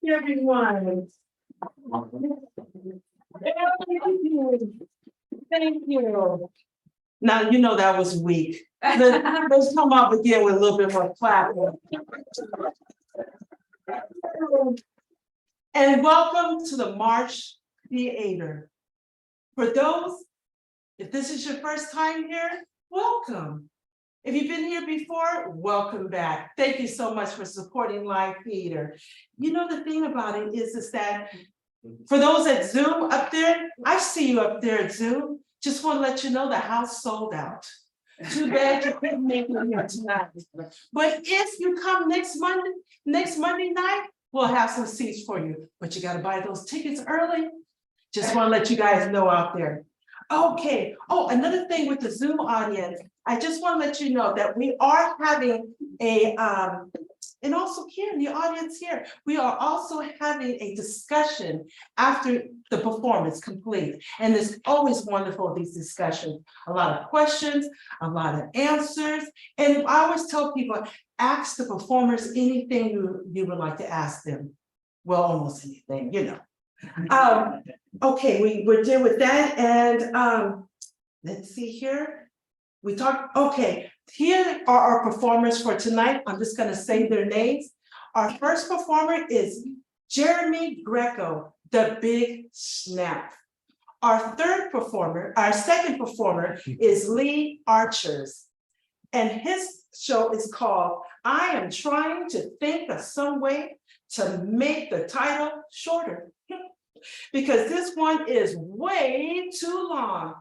everyone. Thank you. Now, you know that was weak. Let's come up again with a little bit more clapping. And welcome to the March Theater. For those, if this is your first time here, welcome. If you've been here before, welcome back. Thank you so much for supporting live theater. You know, the thing about it is that for those at Zoom up there, I see you up there at Zoom. Just want to let you know the house sold out. Too bad you couldn't make it here tonight. But if you come next Monday night, we'll have some seats for you. But you got to buy those tickets early. Just want to let you guys know out there. Okay. Oh, another thing with the Zoom audience, I just want to let you know that we are having a, and also here in the audience here, we are also having a discussion after the performance complete. And it's always wonderful, these discussions, a lot of questions, a lot of answers. And I always tell people, ask the performers anything you would like to ask them. Well, almost anything, you know. Okay, we're done with that. And let's see here. We talked, okay, here are our performers for tonight. I'm just gonna say their names. Our first performer is Jeremy Greco, the Big Snap. Our second performer is Lee Archers. And his show is called, I Am Trying to Think of Some Way to Make the Title Shorter. Because this one is way too long.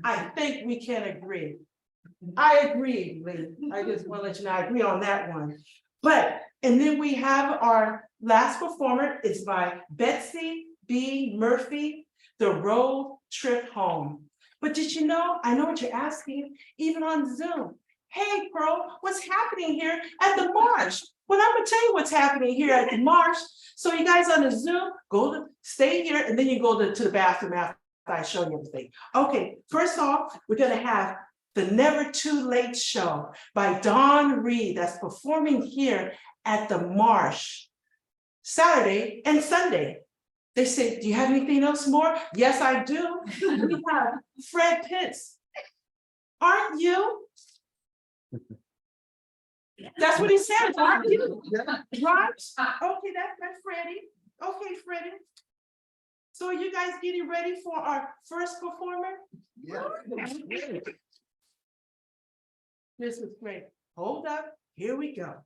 I think we can agree. I agree, Lee. I just want to let you know I agree on that one. And then we have our last performer is by Betsy B. Murphy, The Road Trip Home. But did you know, I know what you're asking, even on Zoom. Hey, bro, what's happening here at the march? Well, I'm gonna tell you what's happening here at the march. So you guys on the Zoom, stay here, and then you go to the bathroom after I show you everything. Okay, first off, we're gonna have the Never Too Late Show by Dawn Reed that's performing here at the Marsh, Saturday and Sunday. They said, do you have anything else more? Yes, I do. We have Fred Pitts. Aren't you? That's what he said, aren't you? Right? Okay, that's Freddie. Okay, Freddie. So are you guys getting ready for our first performer? Yeah. This is great. Hold up, here we go.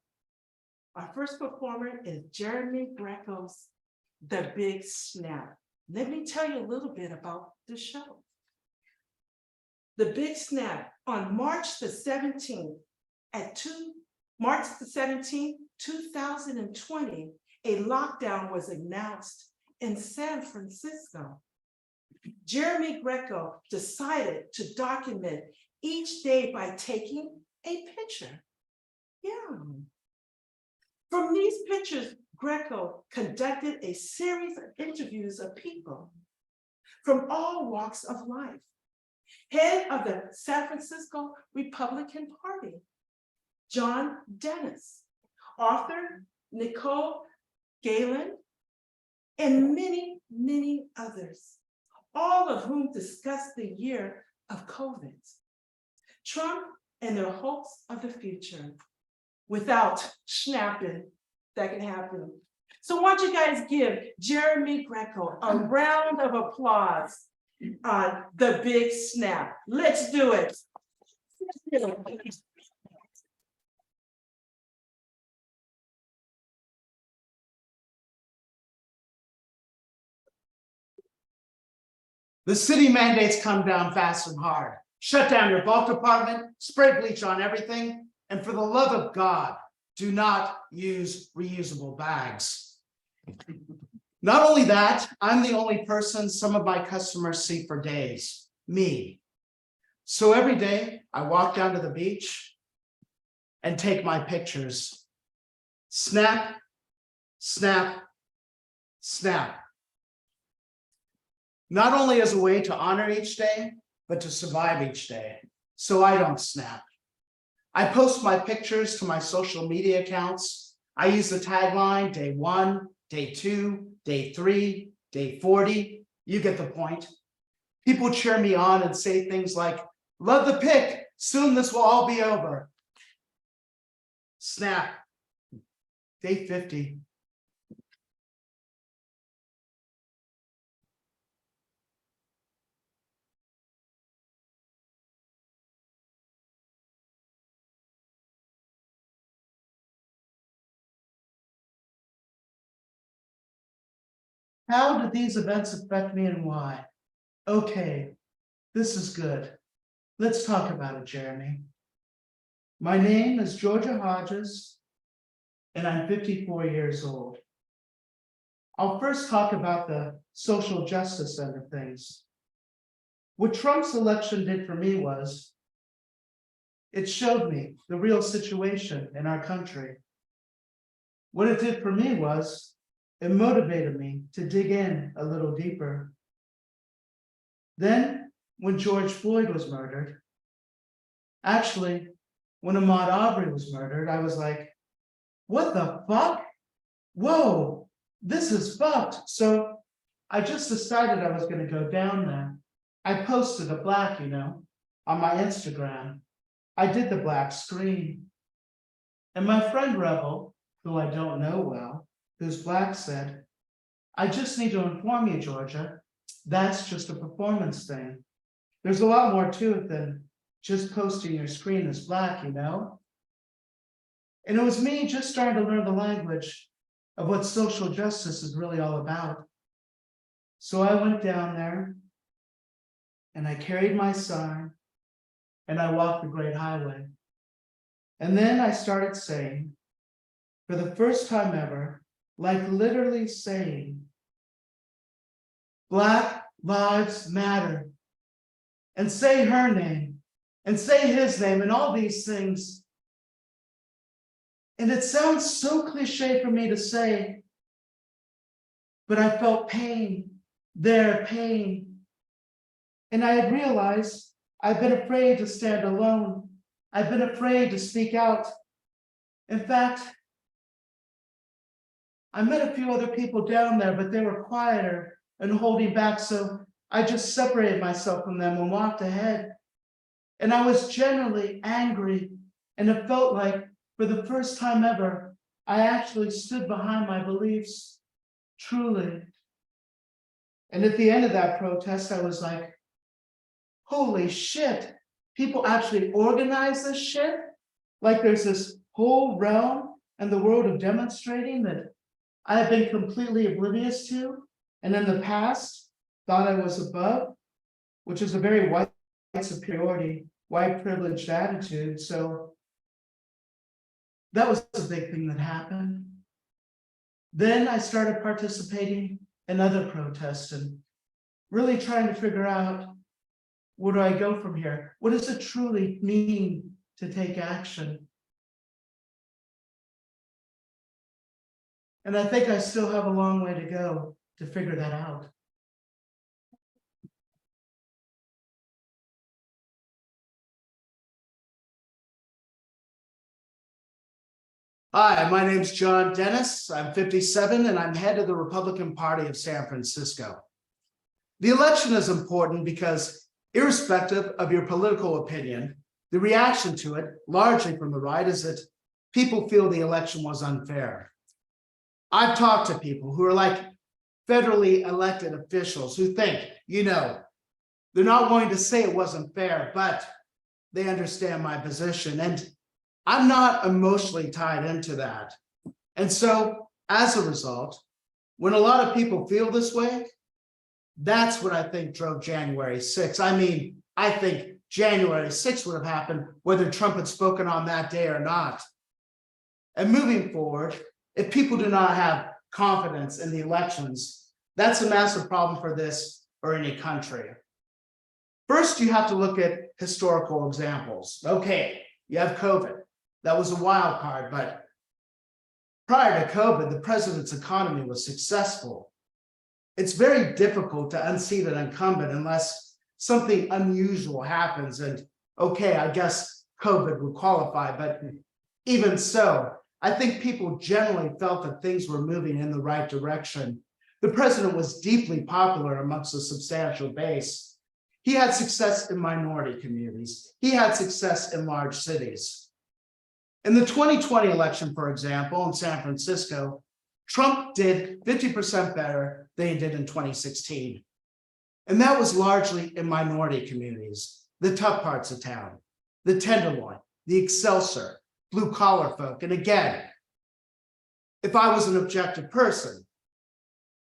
Our first performer is Jeremy Greco's The Big Snap. Let me tell you a little bit about the show. The Big Snap on March the 17th March the 17th, 2020, a lockdown was announced in San Francisco. Jeremy Greco decided to document each day by taking a picture. Yeah. From these pictures, Greco conducted a series of interviews of people from all walks of life. Head of the San Francisco Republican Party, John Dennis, author Nicole Galland, and many, many others, all of whom discussed the year of COVID, Trump and their hopes of the future. Without snapping, that can happen. So why don't you guys give Jeremy Greco a round of applause on The Big Snap. Let's do it. The city mandates come down fast and hard. Shut down your vault department, spray bleach on everything, and for the love of God, do not use reusable bags. Not only that, I'm the only person some of my customers see for days, me. So every day I walk down to the beach and take my pictures. Snap, snap, snap. Not only as a way to honor each day, but to survive each day, so I don't snap. I post my pictures to my social media accounts. I use the tagline, day 1, day 2, day 3, day 40. You get the point. People cheer me on and say things like, love the pick, soon this will all be over. Snap, day 50. How did these events affect me and why? Okay, this is good. Let's talk about it, Jeremy. My name is Georgia Hodges, and I'm 54 years old. I'll first talk about the social justice end of things. What Trump's election did for me was, it showed me the real situation in our country. What it did for me was, it motivated me to dig in a little deeper. Then, when George Floyd was murdered, actually, when Ahmaud Arbery was murdered, I was like, what the fuck? Whoa, this is fucked. So I just decided I was going to go down there. I posted a black, on my Instagram. I did the black screen. And my friend Rebel, who I don't know well, who's black, said, I just need to inform you, Georgia, that's just a performance thing. There's a lot more to it than just posting your screen as black, And it was me just starting to learn the language of what social justice is really all about. So I went down there and I carried my sign and I walked the Great Highway. And then I started saying, for the first time ever, like literally saying, Black Lives Matter, and say her name, and say his name, and all these things. And it sounds so cliche for me to say, but I felt pain, their pain. And I had realized I've been afraid to stand alone. I've been afraid to speak out. In fact, I met a few other people down there, but they were quieter and holding back. So I just separated myself from them and walked ahead. And I was genuinely angry. And it felt like for the first time ever, I actually stood behind my beliefs, truly. And at the end of that protest, I was like, holy shit, people actually organize this shit? Like there's this whole realm and the world of demonstrating that I have been completely oblivious to, and in the past thought I was above, which is a very white superiority, white privileged attitude. So that was a big thing that happened. Then I started participating in other protests and really trying to figure out, where do I go from here? What does it truly mean to take action? And I think I still have a long way to go to figure that out. Hi, my name's John Dennis. I'm 57 and I'm head of the Republican Party of San Francisco. The election is important because irrespective of your political opinion, the reaction to it, largely from the right, is that people feel the election was unfair. I've talked to people who are like federally elected officials who think, they're not going to say it wasn't fair, but they understand my position. And I'm not emotionally tied into that. And so as a result, when a lot of people feel this way, that's what I think drove January 6th. I mean, I think January 6th would have happened whether Trump had spoken on that day or not. And moving forward, if people do not have confidence in the elections, that's a massive problem for this or any country. First, you have to look at historical examples. Okay, you have COVID. That was a wild card, but prior to COVID, the president's economy was successful. It's very difficult to unseat an incumbent unless something unusual happens. And okay, I guess COVID would qualify, but even so, I think people generally felt that things were moving in the right direction. The president was deeply popular amongst a substantial base. He had success in minority communities. He had success in large cities. In the 2020 election, for example, in San Francisco, Trump did 50% better than he did in 2016. And that was largely in minority communities, the tough parts of town, the Tenderloin, the Excelsior, blue collar folk. And again, if I was an objective person,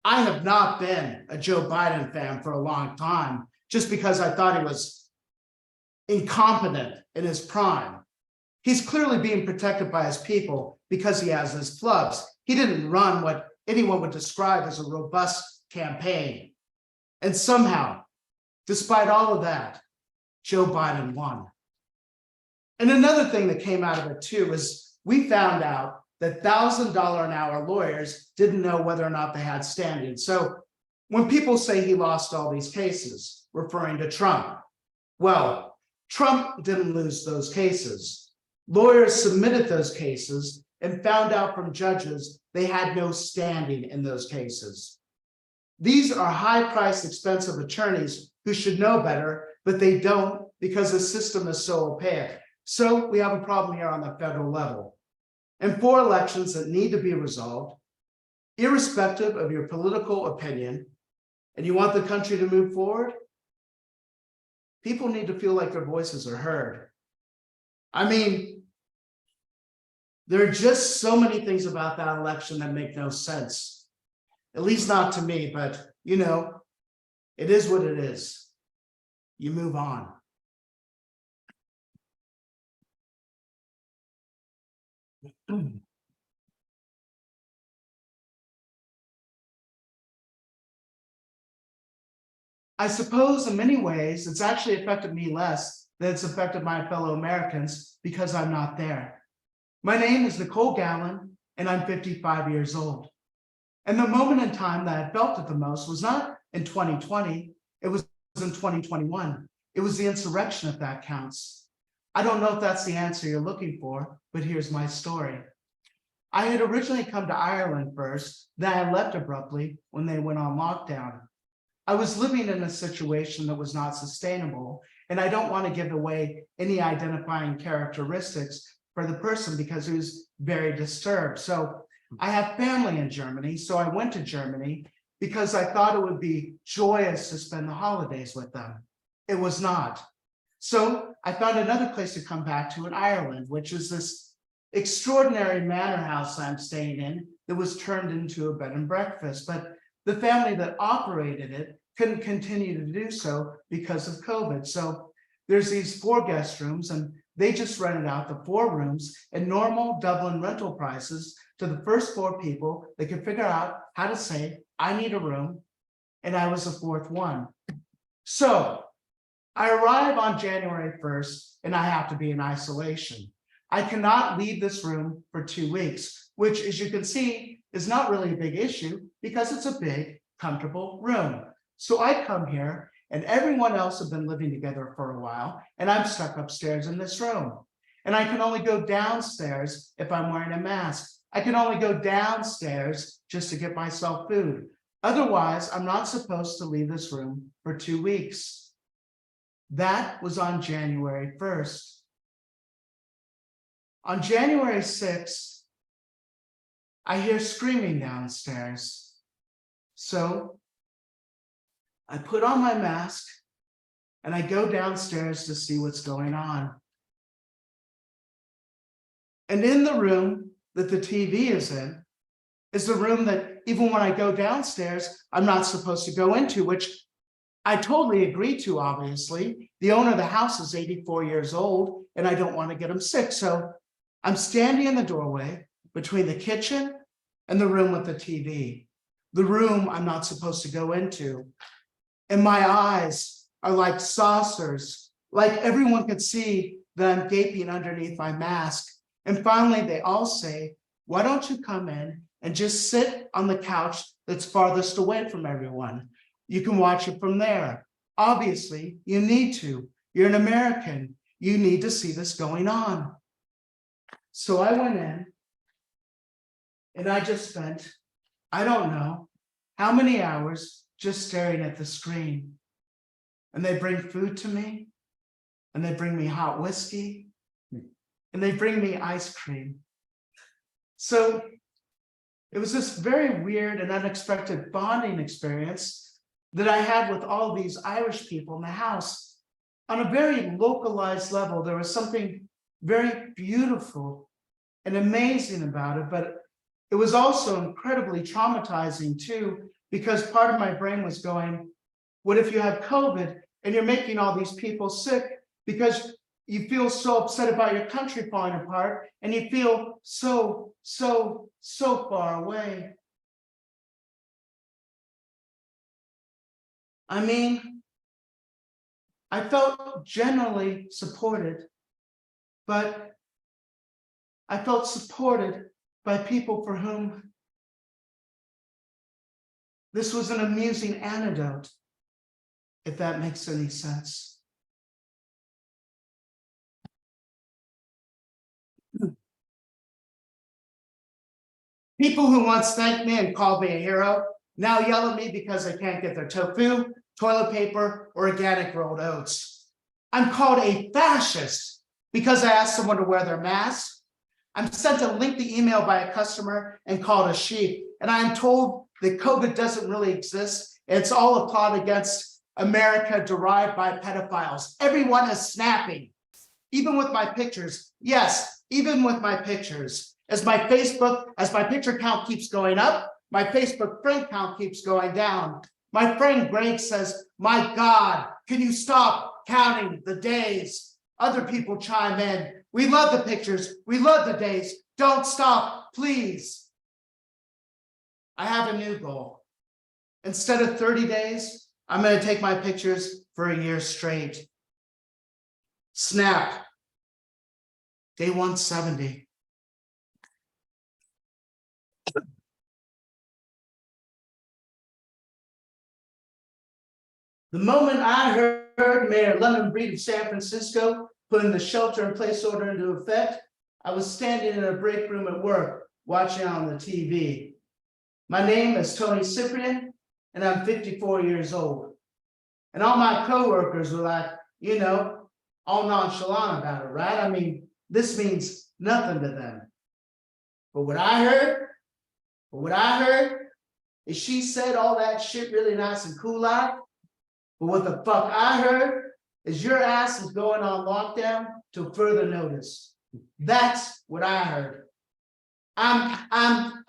I have not been a Joe Biden fan for a long time, just because I thought he was incompetent in his prime. He's clearly being protected by his people because he has his flubs. He didn't run what anyone would describe as a robust campaign. And somehow, despite all of that, Joe Biden won. And another thing that came out of it too is we found out that $1,000 an hour lawyers didn't know whether or not they had standing. So when people say he lost all these cases, referring to Trump, well, Trump didn't lose those cases. Lawyers submitted those cases and found out from judges they had no standing in those cases. These are high-priced, expensive attorneys who should know better, but they don't because the system is so opaque. So we have a problem here on the federal level. And for elections that need to be resolved, irrespective of your political opinion, and you want the country to move forward, people need to feel like their voices are heard. I mean, there are just so many things about that election that make no sense. At least not to me, but you know, it is what it is. You move on. I suppose in many ways, it's actually affected me less than it's affected my fellow Americans because I'm not there. My name is Nicole Galland, and I'm 55 years old. And the moment in time that I felt it the most was not in 2020, it was in 2021. It was the insurrection, if that counts. I don't know if that's the answer you're looking for, but here's my story. I had originally come to Ireland first, then I left abruptly when they went on lockdown. I was living in a situation that was not sustainable, and I don't want to give away any identifying characteristics for the person because he was very disturbed. So I have family in Germany, so I went to Germany because I thought it would be joyous to spend the holidays with them. It was not. So I found another place to come back to in Ireland, which is this extraordinary manor house I'm staying in that was turned into a bed and breakfast. But the family that operated it couldn't continue to do so because of COVID. So there's these 4 guest rooms, and they just rented out the 4 rooms at normal Dublin rental prices to the first 4 people that could figure out how to say, I need a room, and I was the 4th one. So I arrive on January 1st, and I have to be in isolation. I cannot leave this room for 2 weeks, which, as you can see, is not really a big issue because it's a big, comfortable room. So I come here, and everyone else have been living together for a while, and I'm stuck upstairs in this room. And I can only go downstairs if I'm wearing a mask. I can only go downstairs just to get myself food. Otherwise, I'm not supposed to leave this room for 2 weeks. That was on January 1st. On January 6th, I hear screaming downstairs. So I put on my mask and I go downstairs to see what's going on. And in the room that the TV is in is the room that even when I go downstairs, I'm not supposed to go into, which I totally agree to, obviously. The owner of the house is 84 years old and I don't want to get him sick. So I'm standing in the doorway between the kitchen and the room with the TV, the room I'm not supposed to go into. And my eyes are like saucers, like everyone could see that I'm gaping underneath my mask. And finally, they all say, why don't you come in and just sit on the couch that's farthest away from everyone? You can watch it from there. Obviously, you need to. You're an American. You need to see this going on. So I went in And I just spent, I don't know, how many hours just staring at the screen. And they bring food to me, and they bring me hot whiskey, and they bring me ice cream. So it was this very weird and unexpected bonding experience that I had with all these Irish people in the house. On a very localized level, there was something very beautiful and amazing about it, but it was also incredibly traumatizing too, because part of my brain was going, what if you have COVID and you're making all these people sick because you feel so upset about your country falling apart and you feel so far away? I mean, I felt generally supported, but I felt supported by people for whom this was an amusing anecdote, if that makes any sense. People who once thanked me and called me a hero now yell at me because I can't get their tofu, toilet paper, or organic rolled oats. I'm called a fascist because I asked someone to wear their mask. I'm sent a lengthy email by a customer and called a sheep. And I am told that COVID doesn't really exist. It's all a plot against America derived by pedophiles. Everyone is snapping, even with my pictures. Yes, even with my pictures. As my picture count keeps going up, my Facebook friend count keeps going down. My friend Greg says, my God, can you stop counting the days? Other people chime in. We love the pictures. We love the days. Don't stop, please. I have a new goal. Instead of 30 days, I'm going to take my pictures for a year straight. Snap. Day 170. The moment I heard Mayor London Breed of San Francisco putting the shelter-in-place order into effect, I was standing in a break room at work, watching on the TV. My name is Tony Cyprian, and I'm 54 years old. And all my coworkers were like, you know, all nonchalant about it, right? I mean, this means nothing to them. But what I heard is she said all that shit really nice and cool like. But what the fuck I heard is your ass is going on lockdown till further notice. That's what I heard. I'm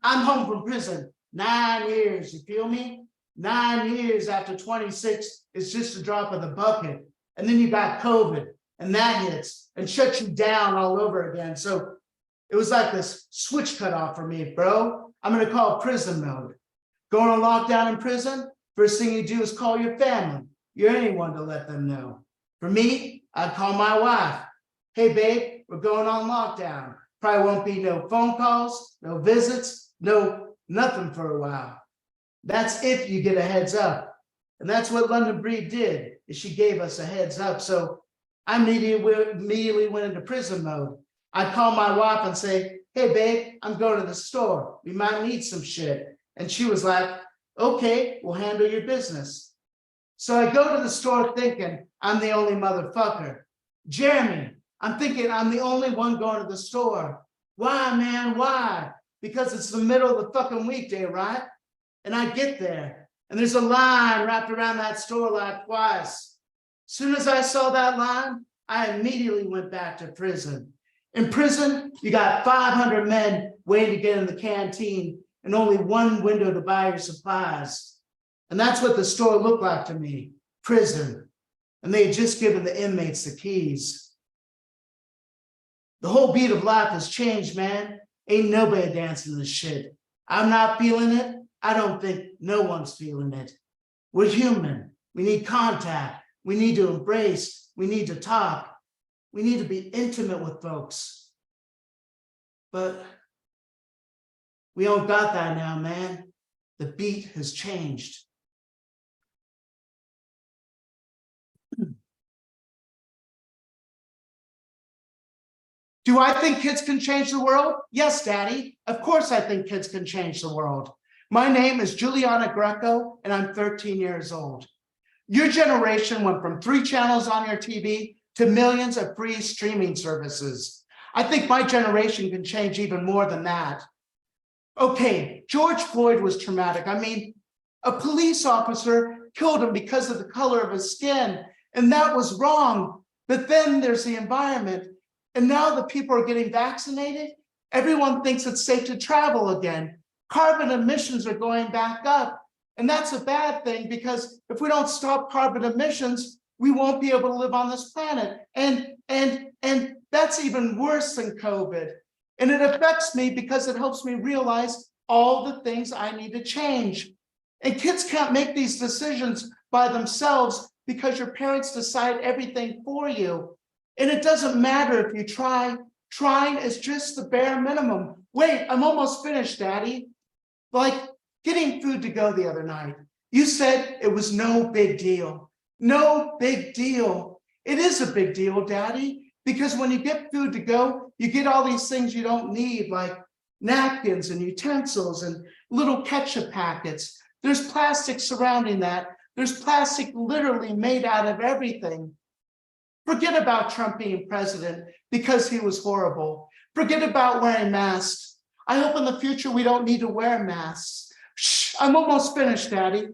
home from prison 9 years, you feel me? 9 years after 26 is just a drop of the bucket. And then you got COVID and that hits and shuts you down all over again. So it was like this switch cut off for me, bro. I'm gonna call it prison mode. Going on lockdown in prison, first thing you do is call your family, your anyone to let them know. For me, I'd call my wife. Hey babe, we're going on lockdown. Probably won't be no phone calls, no visits, no nothing for a while. That's if you get a heads up. And that's what London Breed did, is she gave us a heads up. So I immediately went into prison mode. I'd call my wife and say, hey babe, I'm going to the store. We might need some shit. And she was like, okay, we'll handle your business. So I go to the store thinking I'm the only motherfucker. Jeremy, I'm thinking I'm the only one going to the store. Why, man, why? Because it's the middle of the fucking weekday, right? And I get there and there's a line wrapped around that store like twice. As soon as I saw that line, I immediately went back to prison. In prison, you got 500 men waiting to get in the canteen and only one window to buy your supplies. And that's what the store looked like to me, prison. And they had just given the inmates the keys. The whole beat of life has changed, man. Ain't nobody dancing this shit. I'm not feeling it. I don't think no one's feeling it. We're human. We need contact. We need to embrace. We need to talk. We need to be intimate with folks. But we don't got that now, man. The beat has changed. Do I think kids can change the world? Yes, Daddy. Of course I think kids can change the world. My name is Juliana Greco, and I'm 13 years old. Your generation went from 3 channels on your TV to millions of free streaming services. I think my generation can change even more than that. Okay, George Floyd was traumatic. I mean, a police officer killed him because of the color of his skin, and that was wrong. But then there's the environment. And now that people are getting vaccinated, everyone thinks it's safe to travel again. Carbon emissions are going back up. And that's a bad thing, because if we don't stop carbon emissions, we won't be able to live on this planet. And that's even worse than COVID. And it affects me because it helps me realize all the things I need to change. And kids can't make these decisions by themselves because your parents decide everything for you. And it doesn't matter if you try. Trying is just the bare minimum. Wait, I'm almost finished, Daddy. Like getting food to go the other night. You said it was no big deal. No big deal. It is a big deal, Daddy, because when you get food to go, you get all these things you don't need, like napkins and utensils and little ketchup packets. There's plastic surrounding that. There's plastic literally made out of everything. Forget about Trump being president because he was horrible. Forget about wearing masks. I hope in the future we don't need to wear masks. Shh, I'm almost finished, Daddy.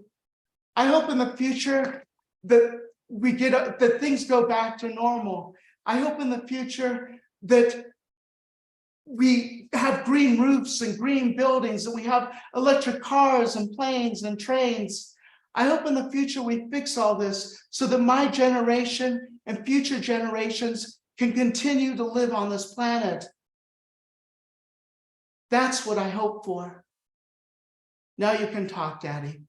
I hope in the future that things go back to normal. I hope in the future that we have green roofs and green buildings, and we have electric cars and planes and trains. I hope in the future we fix all this so that my generation and future generations can continue to live on this planet. That's what I hope for. Now you can talk, Daddy.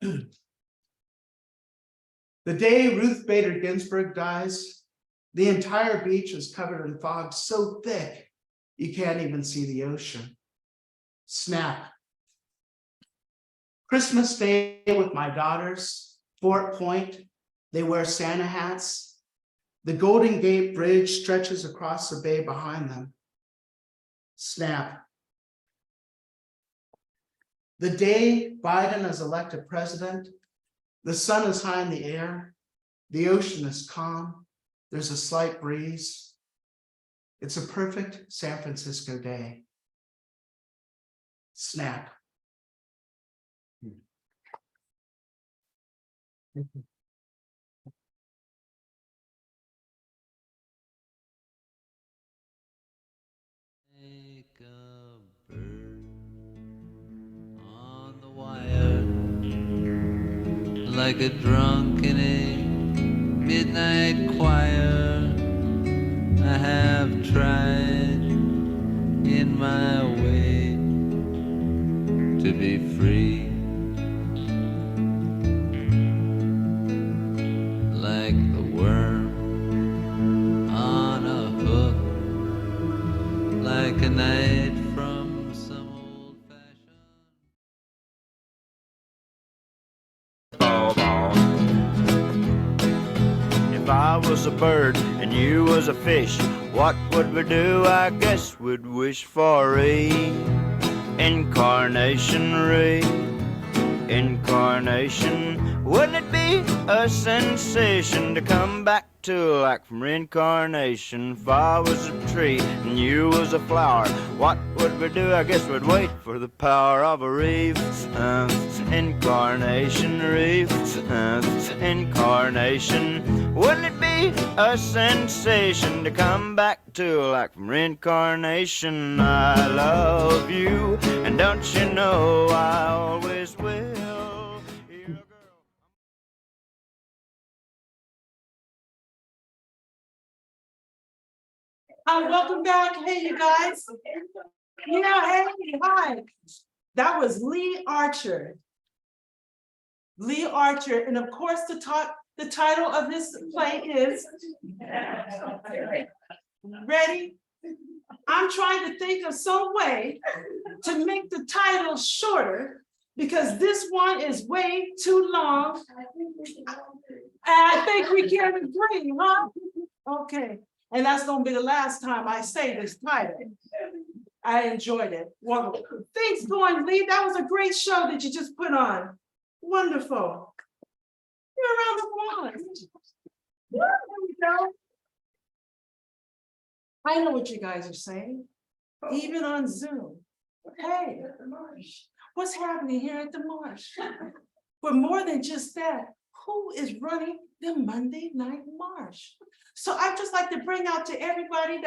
The day Ruth Bader Ginsburg dies, the entire beach is covered in fog so thick you can't even see the ocean. Snap. Christmas Day with my daughters, Fort Point, they wear Santa hats. The Golden Gate Bridge stretches across the bay behind them. Snap. The day Biden is elected president, the sun is high in the air, the ocean is calm, there's a slight breeze. It's a perfect San Francisco day. Snap. Like a bird on the wire, like a drunk in a midnight choir. I have tried in my way to be free, like the worm on a hook, like a night from some old-fashioned. If I was a bird and you was a fish, what would we do? I guess we'd wish for reincarnation, reincarnation. Wouldn't it be a sensation to come back to life from reincarnation? If I was a tree and you was a flower, what would we do? I guess we'd wait for the power of a reef. Incarnation, reef, incarnation. Wouldn't it be a sensation to come back to life from reincarnation? I love you, and don't you know I always will. Welcome back. Hey, you guys. Yeah, hey, hi. That was Lee Archer. Lee Archer, and of course, the title of this play is ready. I'm trying to think of some way to make the title shorter because this one is way too long. I think we can agree, huh? Okay, and that's gonna be the last time I say this title. I enjoyed it. Wonderful. Thanks, going, Lee. That was a great show that you just put on. Wonderful. You're around the applause. There we go. I know what you guys are saying, even on Zoom. Hey, what's happening here at the Marsh? But more than just that, who is running the Monday Night March? So I'd just like to bring out to everybody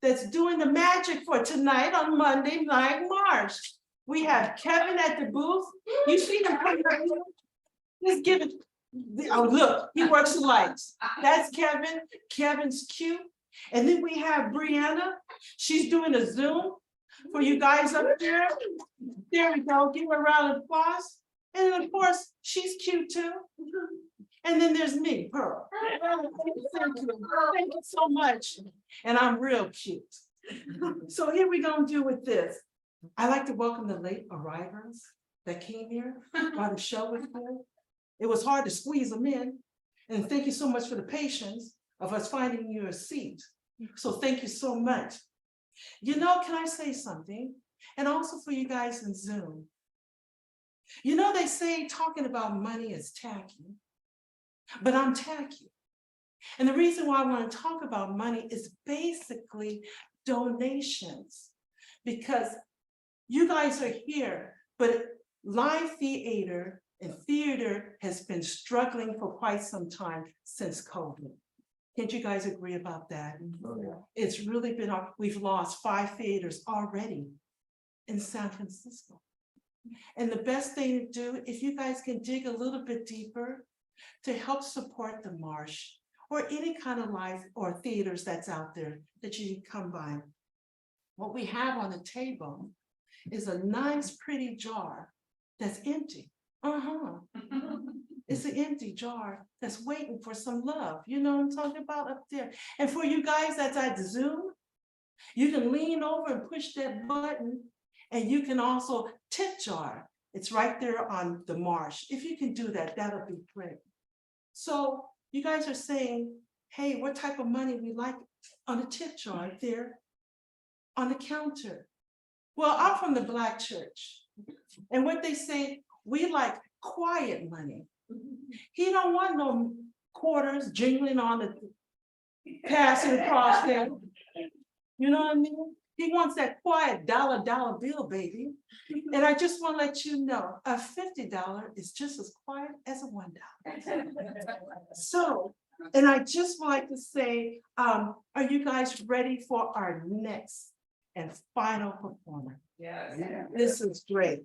that's doing the magic for tonight on Monday Night March. We have Kevin at the booth. You see him coming up here? Let's give it. Oh, look, he works the lights. That's Kevin. Kevin's cute. And then we have Brianna. She's doing a Zoom for you guys up there. There we go. Give her a round of applause. And then, of course, she's cute too. And then there's me, Pearl. Thank you. Thank you so much. And I'm real cute. So here we gonna do with this. I like to welcome the late arrivals that came here while the show was here. It was hard to squeeze them in. And thank you so much for the patience of us finding you a seat. So thank you so much. You know, can I say something? And also for you guys in Zoom. You know, they say talking about money is tacky, but I'm tacky. And the reason why I want to talk about money is basically donations, because you guys are here, but live theater and theater has been struggling for quite some time since COVID. Can't you guys agree about that? Oh, yeah. It's really been, we've lost 5 theaters already in San Francisco. And the best thing to do, if you guys can dig a little bit deeper to help support the Marsh or any kind of live or theaters that's out there that you can come by. What we have on the table is a nice, pretty jar that's empty. It's an empty jar that's waiting for some love. You know what I'm talking about up there. And for you guys that's at Zoom, you can lean over and push that button, and you can also tip jar. It's right there on the Marsh. If you can do that, that'll be great. So you guys are saying, hey, what type of money we like on the tip jar there on the counter? Well, I'm from the Black church. And what they say, we like quiet money. He don't want no quarters jingling on the passing across there. You know what I mean? He wants that quiet dollar bill, baby. And I just want to let you know, a $50 is just as quiet as a $1. So, and I just would like to say, are you guys ready for our next and final performer? Yes. This is great.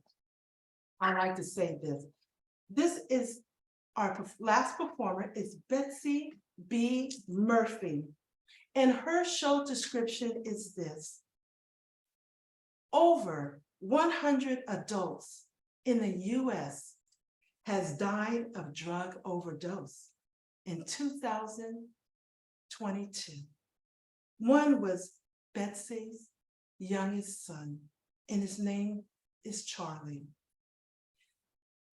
I like to say this. This is our last performer is Betsy B. Murphy. And her show description is this. Over 100 adults in the US has died of drug overdose in 2022. One was Betsy's youngest son, and his name is Charlie.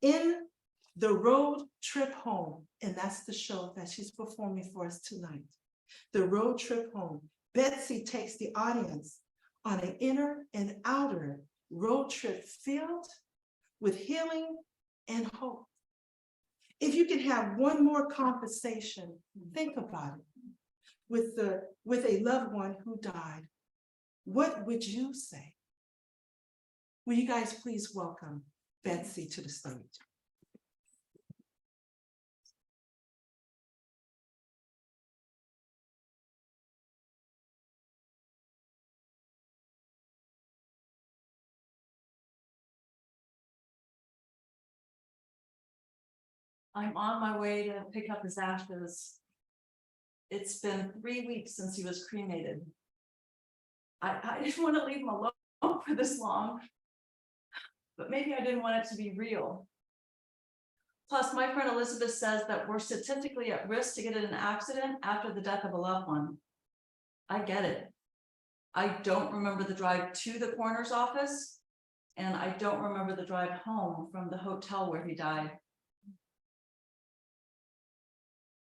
In the road trip home, and that's the show that she's performing for us tonight. The road trip home, Betsy takes the audience on an inner and outer road trip filled with healing and hope. If you could have one more conversation, think about it, with a loved one who died, what would you say? Will you guys please welcome Betsy to the stage? I'm on my way to pick up his ashes. It's been 3 weeks since he was cremated. I didn't want to leave him alone for this long, but maybe I didn't want it to be real. Plus, my friend Elizabeth says that we're statistically at risk to get in an accident after the death of a loved one. I get it. I don't remember the drive to the coroner's office, and I don't remember the drive home from the hotel where he died.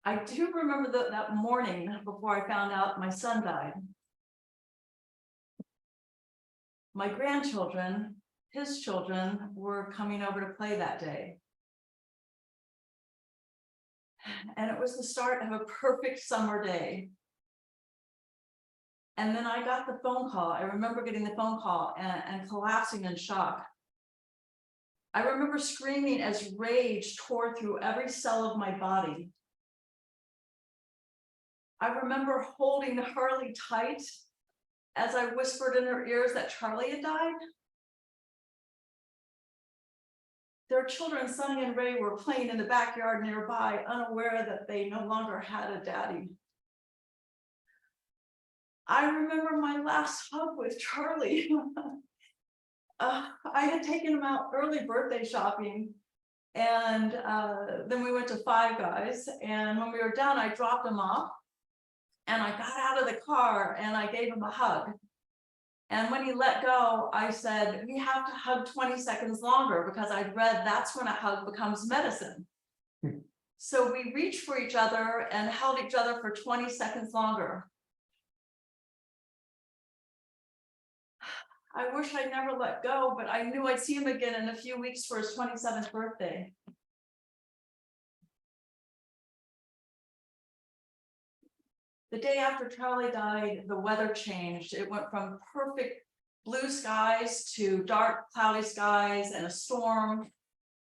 I do remember that morning before I found out my son died. My grandchildren, his children, were coming over to play that day. And it was the start of a perfect summer day. And then I got the phone call. I remember getting the phone call and collapsing in shock. I remember screaming as rage tore through every cell of my body. I remember holding Harley tight as I whispered in her ears that Charlie had died. Their children, Sonny and Ray, were playing in the backyard nearby, unaware that they no longer had a daddy. I remember my last hug with Charlie. I had taken him out early birthday shopping, and then we went to Five Guys, and when we were done, I dropped him off, and I got out of the car, and I gave him a hug. And when he let go, I said, we have to hug 20 seconds longer, because I'd read that's when a hug becomes medicine. So we reached for each other and held each other for 20 seconds longer. I wish I'd never let go, but I knew I'd see him again in a few weeks for his 27th birthday. The day after Charlie died, the weather changed. It went from perfect blue skies to dark, cloudy skies and a storm.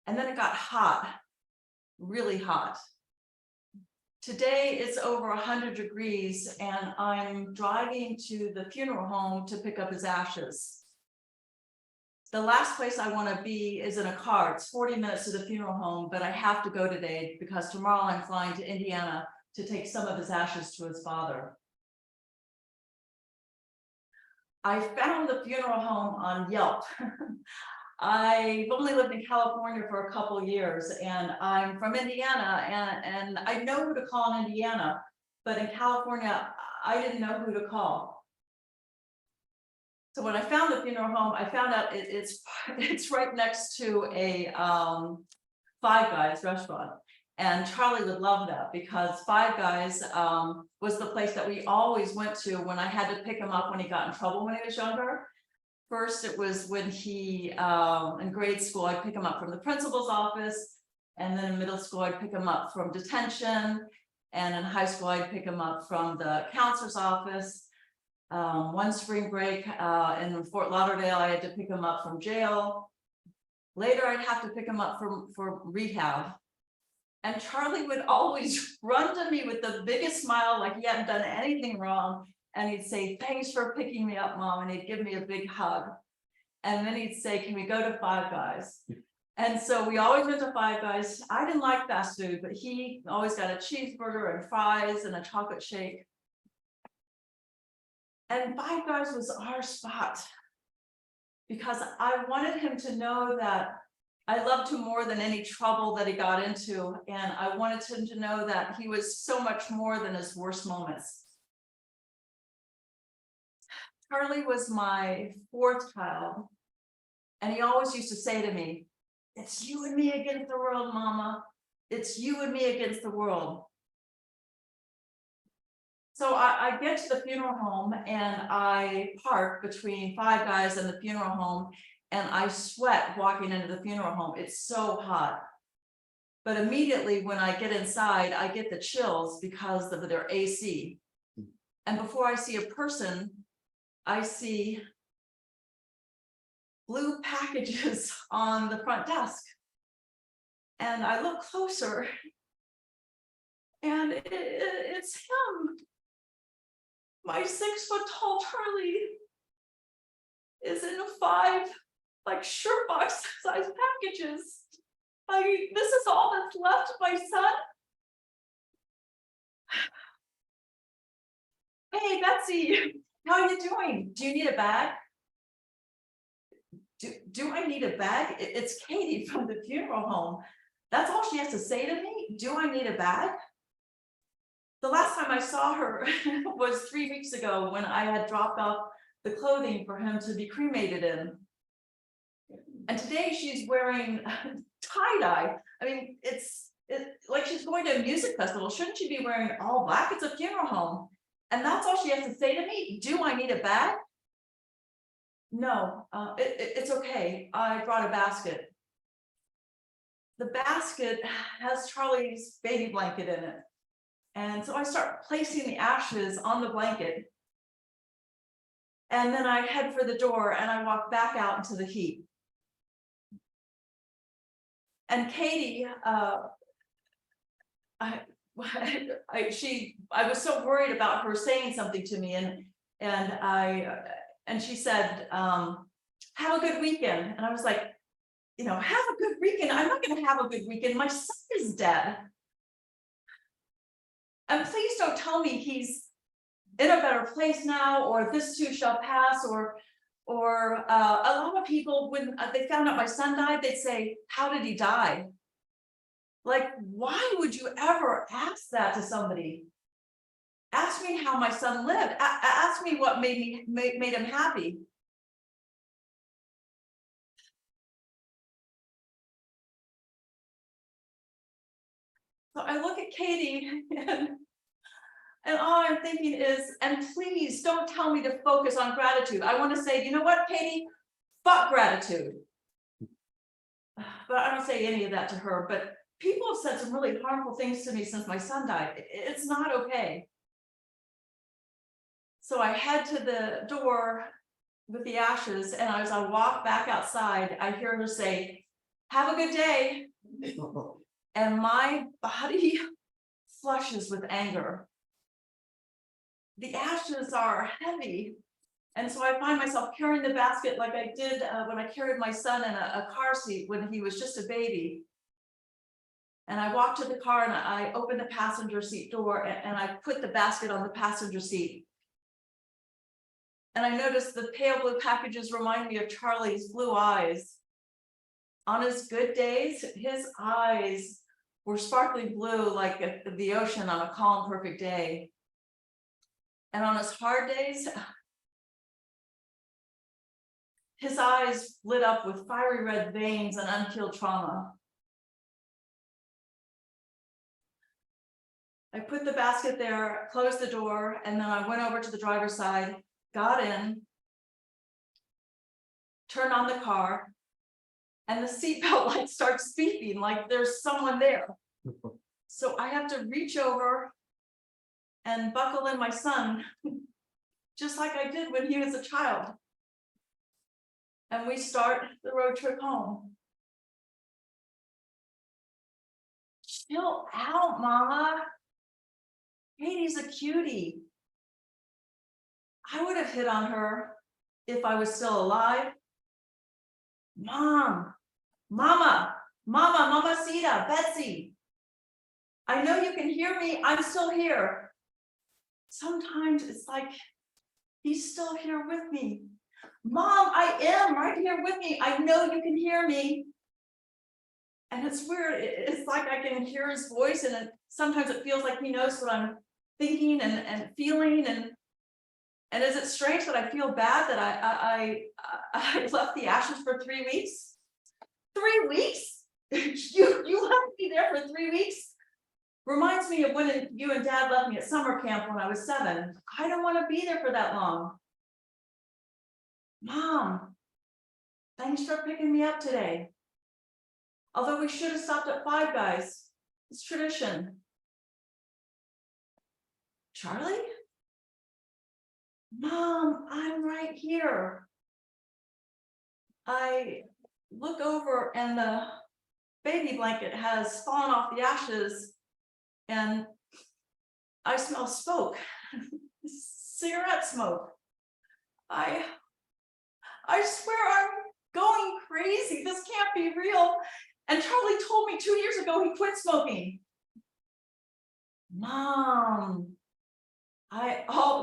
And then it got hot, really hot. Today it's over 100 degrees, and I'm driving to the funeral home to pick up his ashes. The last place I want to be is in a car. It's 40 minutes to the funeral home, but I have to go today because tomorrow I'm flying to Indiana to take some of his ashes to his father. I found the funeral home on Yelp. I've only lived in California for a couple of years, and I'm from Indiana, and I know who to call in Indiana, but in California, I didn't know who to call. So when I found the funeral home, I found out it's right next to a Five Guys restaurant. And Charlie would love that, because Five Guys was the place that we always went to when I had to pick him up when he got in trouble when he was younger. First, it was when he, in grade school, I'd pick him up from the principal's office. And then in middle school, I'd pick him up from detention. And in high school, I'd pick him up from the counselor's office. One spring break in Fort Lauderdale, I had to pick him up from jail. Later, I'd have to pick him up for rehab. And Charlie would always run to me with the biggest smile, like he hadn't done anything wrong. And he'd say, thanks for picking me up, Mom. And he'd give me a big hug. And then he'd say, can we go to Five Guys? And so we always went to Five Guys. I didn't like fast food, but he always got a cheeseburger and fries and a chocolate shake. And Five Guys was our spot, because I wanted him to know that I loved him more than any trouble that he got into. And I wanted him to know that he was so much more than his worst moments. Charlie was my fourth child. And he always used to say to me, it's you and me against the world, Mama. It's you and me against the world. So I get to the funeral home, and I park between Five Guys and the funeral home, and I sweat walking into the funeral home. It's so hot. But immediately when I get inside, I get the chills because of their AC. And before I see a person, I see blue packages on the front desk. And I look closer, and it's him. My 6-foot-tall Charlie is in 5 shirt box size packages. This is all that's left of my son. Hey, Betsy, how are you doing? Do you need a bag? Do I need a bag? It's Katie from the funeral home. That's all she has to say to me. Do I need a bag? The last time I saw her was 3 weeks ago, when I had dropped off the clothing for him to be cremated in. And today she's wearing tie-dye. I mean, it's like she's going to a music festival. Shouldn't she be wearing all black? It's a funeral home. And that's all she has to say to me. Do I need a bag? No, it's okay. I brought a basket. The basket has Charlie's baby blanket in it. And so I start placing the ashes on the blanket. And then I head for the door and I walk back out into the heat. And Katie, I was so worried about her saying something to me, and she said, have a good weekend. And I was like, have a good weekend. I'm not going to have a good weekend. My son is dead. And please don't tell me he's in a better place now, or this too shall pass, or a lot of people, when they found out my son died, they'd say, how did he die? Like, why would you ever ask that to somebody? Ask me how my son lived. Ask me what made him happy. So I look at Katie and all I'm thinking is, and please don't tell me to focus on gratitude. I want to say, you know what, Katie? Fuck gratitude. But I don't say any of that to her, but people have said some really harmful things to me since my son died. It's not okay. So I head to the door with the ashes, and as I walk back outside, I hear her say, have a good day. And my body flushes with anger. The ashes are heavy. And so I find myself carrying the basket like I did when I carried my son in a car seat when he was just a baby. And I walk to the car and I open the passenger seat door and I put the basket on the passenger seat. And I noticed the pale blue packages remind me of Charlie's blue eyes. On his good days, his eyes were sparkling blue like the ocean on a calm, perfect day. And on his hard days, his eyes lit up with fiery red veins and unhealed trauma. I put the basket there, closed the door, and then I went over to the driver's side, got in, turned on the car, and the seatbelt light starts beeping like there's someone there. So I have to reach over and buckle in my son, just like I did when he was a child. And we start the road trip home. Chill out, Mama. Katie's a cutie. I would have hit on her if I was still alive. Mom, Mama, Mamacita, Betsy. I know you can hear me. I'm still here. Sometimes it's like he's still here with me. Mom, I am right here with me. I know you can hear me. And it's weird. It's like I can hear his voice, and sometimes it feels like he knows what I'm thinking and feeling. And is it strange that I feel bad that I left the ashes for 3 weeks? 3 weeks? You left me there for 3 weeks? Reminds me of when you and Dad left me at summer camp when I was 7. I don't want to be there for that long. Mom, thanks for picking me up today. Although we should have stopped at Five Guys. It's tradition. Charlie? Mom, I'm right here. I look over and the baby blanket has fallen off the ashes, and I smell smoke, cigarette smoke. I swear I'm going crazy. This can't be real. And Charlie told me 2 years ago he quit smoking. Mom,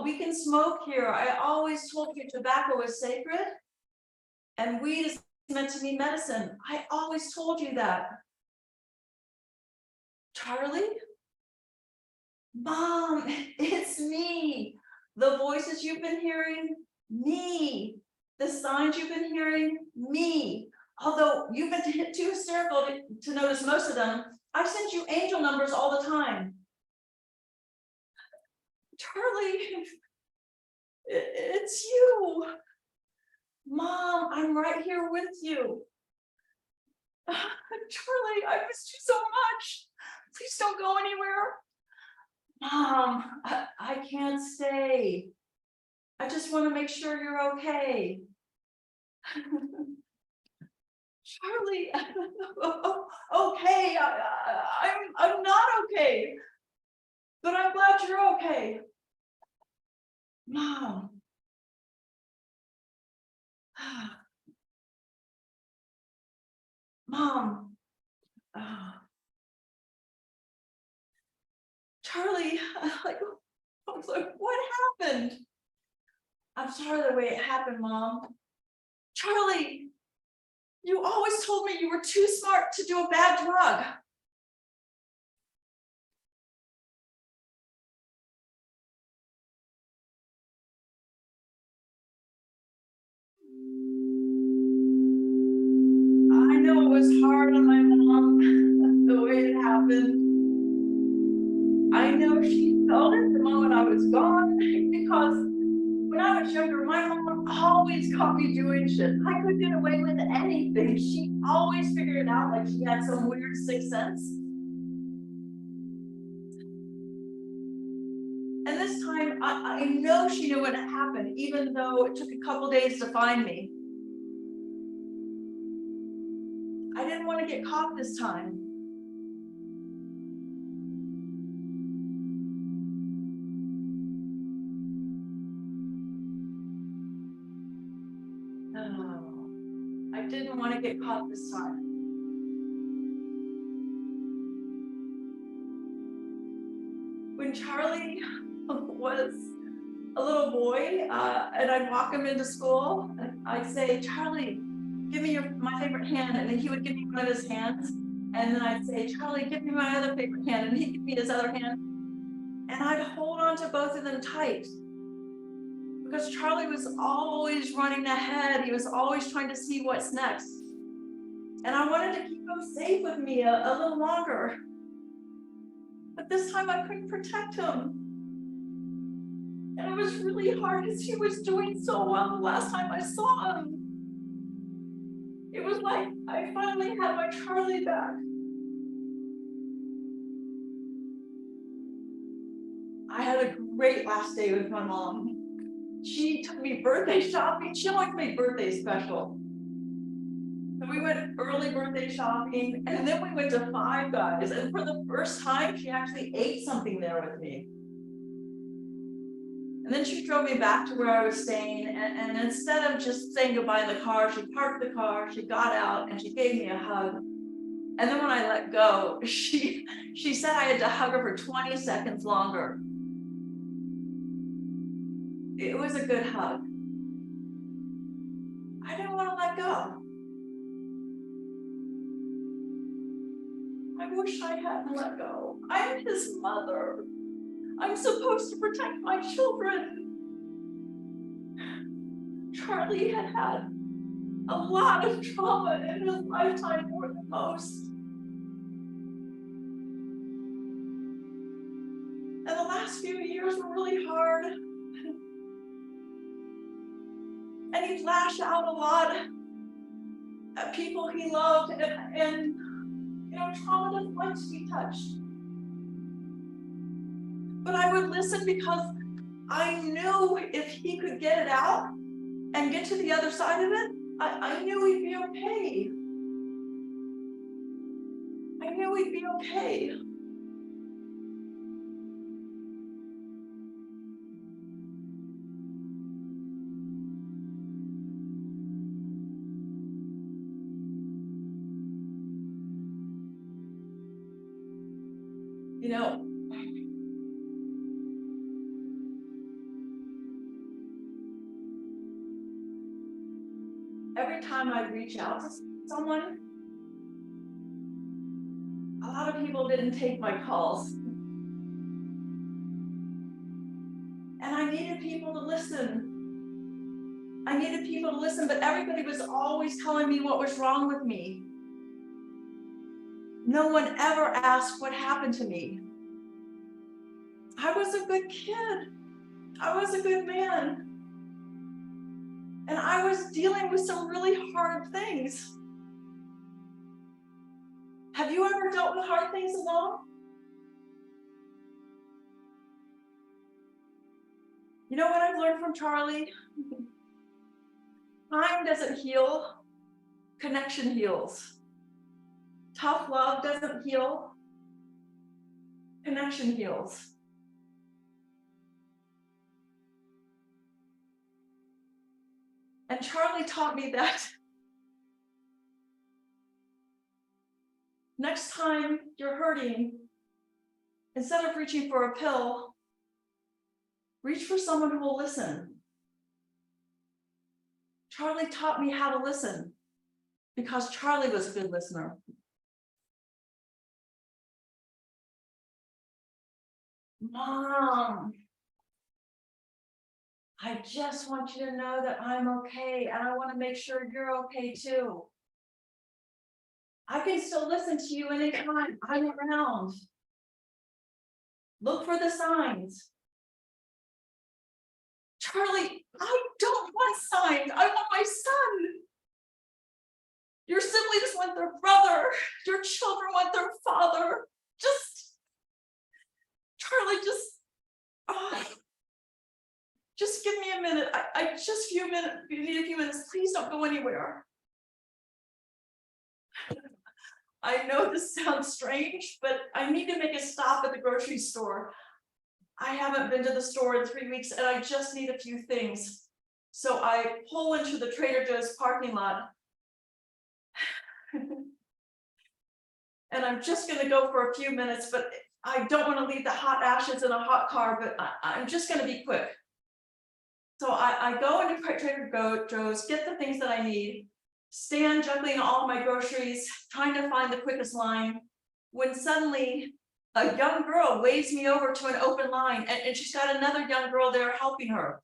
we can smoke here. I always told you tobacco is sacred and weed is meant to be medicine. I always told you that. Charlie? Mom, it's me. The voices you've been hearing, me. The signs you've been hearing, me. Although you've been too hysterical to notice most of them, I send you angel numbers all the time. Charlie, it's you. Mom, I'm right here with you. Charlie, I missed you so much. Please don't go anywhere. Mom, I can't stay. I just want to make sure you're okay. Charlie, okay, I'm not okay, but I'm glad you're okay. Mom. Mom. Charlie, I was like, what happened? I'm sorry the way it happened, Mom. Charlie, you always told me you were too smart to do a bad drug. I know it was hard on my mom, the way it happened. I know she felt it the moment I was gone, because when I was younger, my mom always caught me doing shit. I could get away with anything. She always figured it out, like she had some weird sixth sense. And this time, I know she knew when it happened, even though it took a couple days to find me. I didn't want to get caught this time. No, I didn't want to get caught this time. When Charlie was a little boy, and I'd walk him into school, and I'd say, Charlie, give me my favorite hand, and then he would give me one of his hands, and then I'd say, Charlie, give me my other favorite hand, and he'd give me his other hand, and I'd hold on to both of them tight, because Charlie was always running ahead. He was always trying to see what's next, and I wanted to keep him safe with me a little longer, but this time I couldn't protect him. And it was really hard because he was doing so well the last time I saw him. It was like I finally had my Charlie back. I had a great last day with my mom. She took me birthday shopping. She always made birthday special. And we went early birthday shopping, and then we went to Five Guys. And for the first time, she actually ate something there with me. And then she drove me back to where I was staying, and instead of just saying goodbye in the car, she parked the car, she got out, and she gave me a hug. And then when I let go, she said I had to hug her for 20 seconds longer. It was a good hug. I didn't want to let go. I wish I hadn't let go. I'm his mother. I'm supposed to protect my children. Charlie had had a lot of trauma in his lifetime, more than most. And the last few years were really hard. And he lashed out a lot at people he loved, and you know, trauma doesn't like to be touched. But I would listen because I knew if he could get it out and get to the other side of it, I knew he'd be okay. I knew he'd be okay. You know, every time I reach out to someone, a lot of people didn't take my calls. And I needed people to listen. I needed people to listen, but everybody was always telling me what was wrong with me. No one ever asked what happened to me. I was a good kid. I was a good man. And I was dealing with some really hard things. Have you ever dealt with hard things alone? You know what I've learned from Charlie? Time doesn't heal, connection heals. Tough love doesn't heal, connection heals. And Charlie taught me that next time you're hurting, instead of reaching for a pill, reach for someone who will listen. Charlie taught me how to listen because Charlie was a good listener. Mom, I just want you to know that I'm okay, and I want to make sure you're okay too. I can still listen to you anytime I'm around. Look for the signs. Charlie, I don't want signs. I want my son. Your siblings want their brother. Your children want their father. Charlie, just give me a minute. I just need a few minutes. Please don't go anywhere. I know this sounds strange, but I need to make a stop at the grocery store. I haven't been to the store in 3 weeks and I just need a few things. So I pull into the Trader Joe's parking lot. And I'm just gonna go for a few minutes, but I don't want to leave the hot ashes in a hot car, but I'm just gonna be quick. So I go into Trader Joe's, get the things that I need, stand juggling all my groceries, trying to find the quickest line, when suddenly a young girl waves me over to an open line, and she's got another young girl there helping her.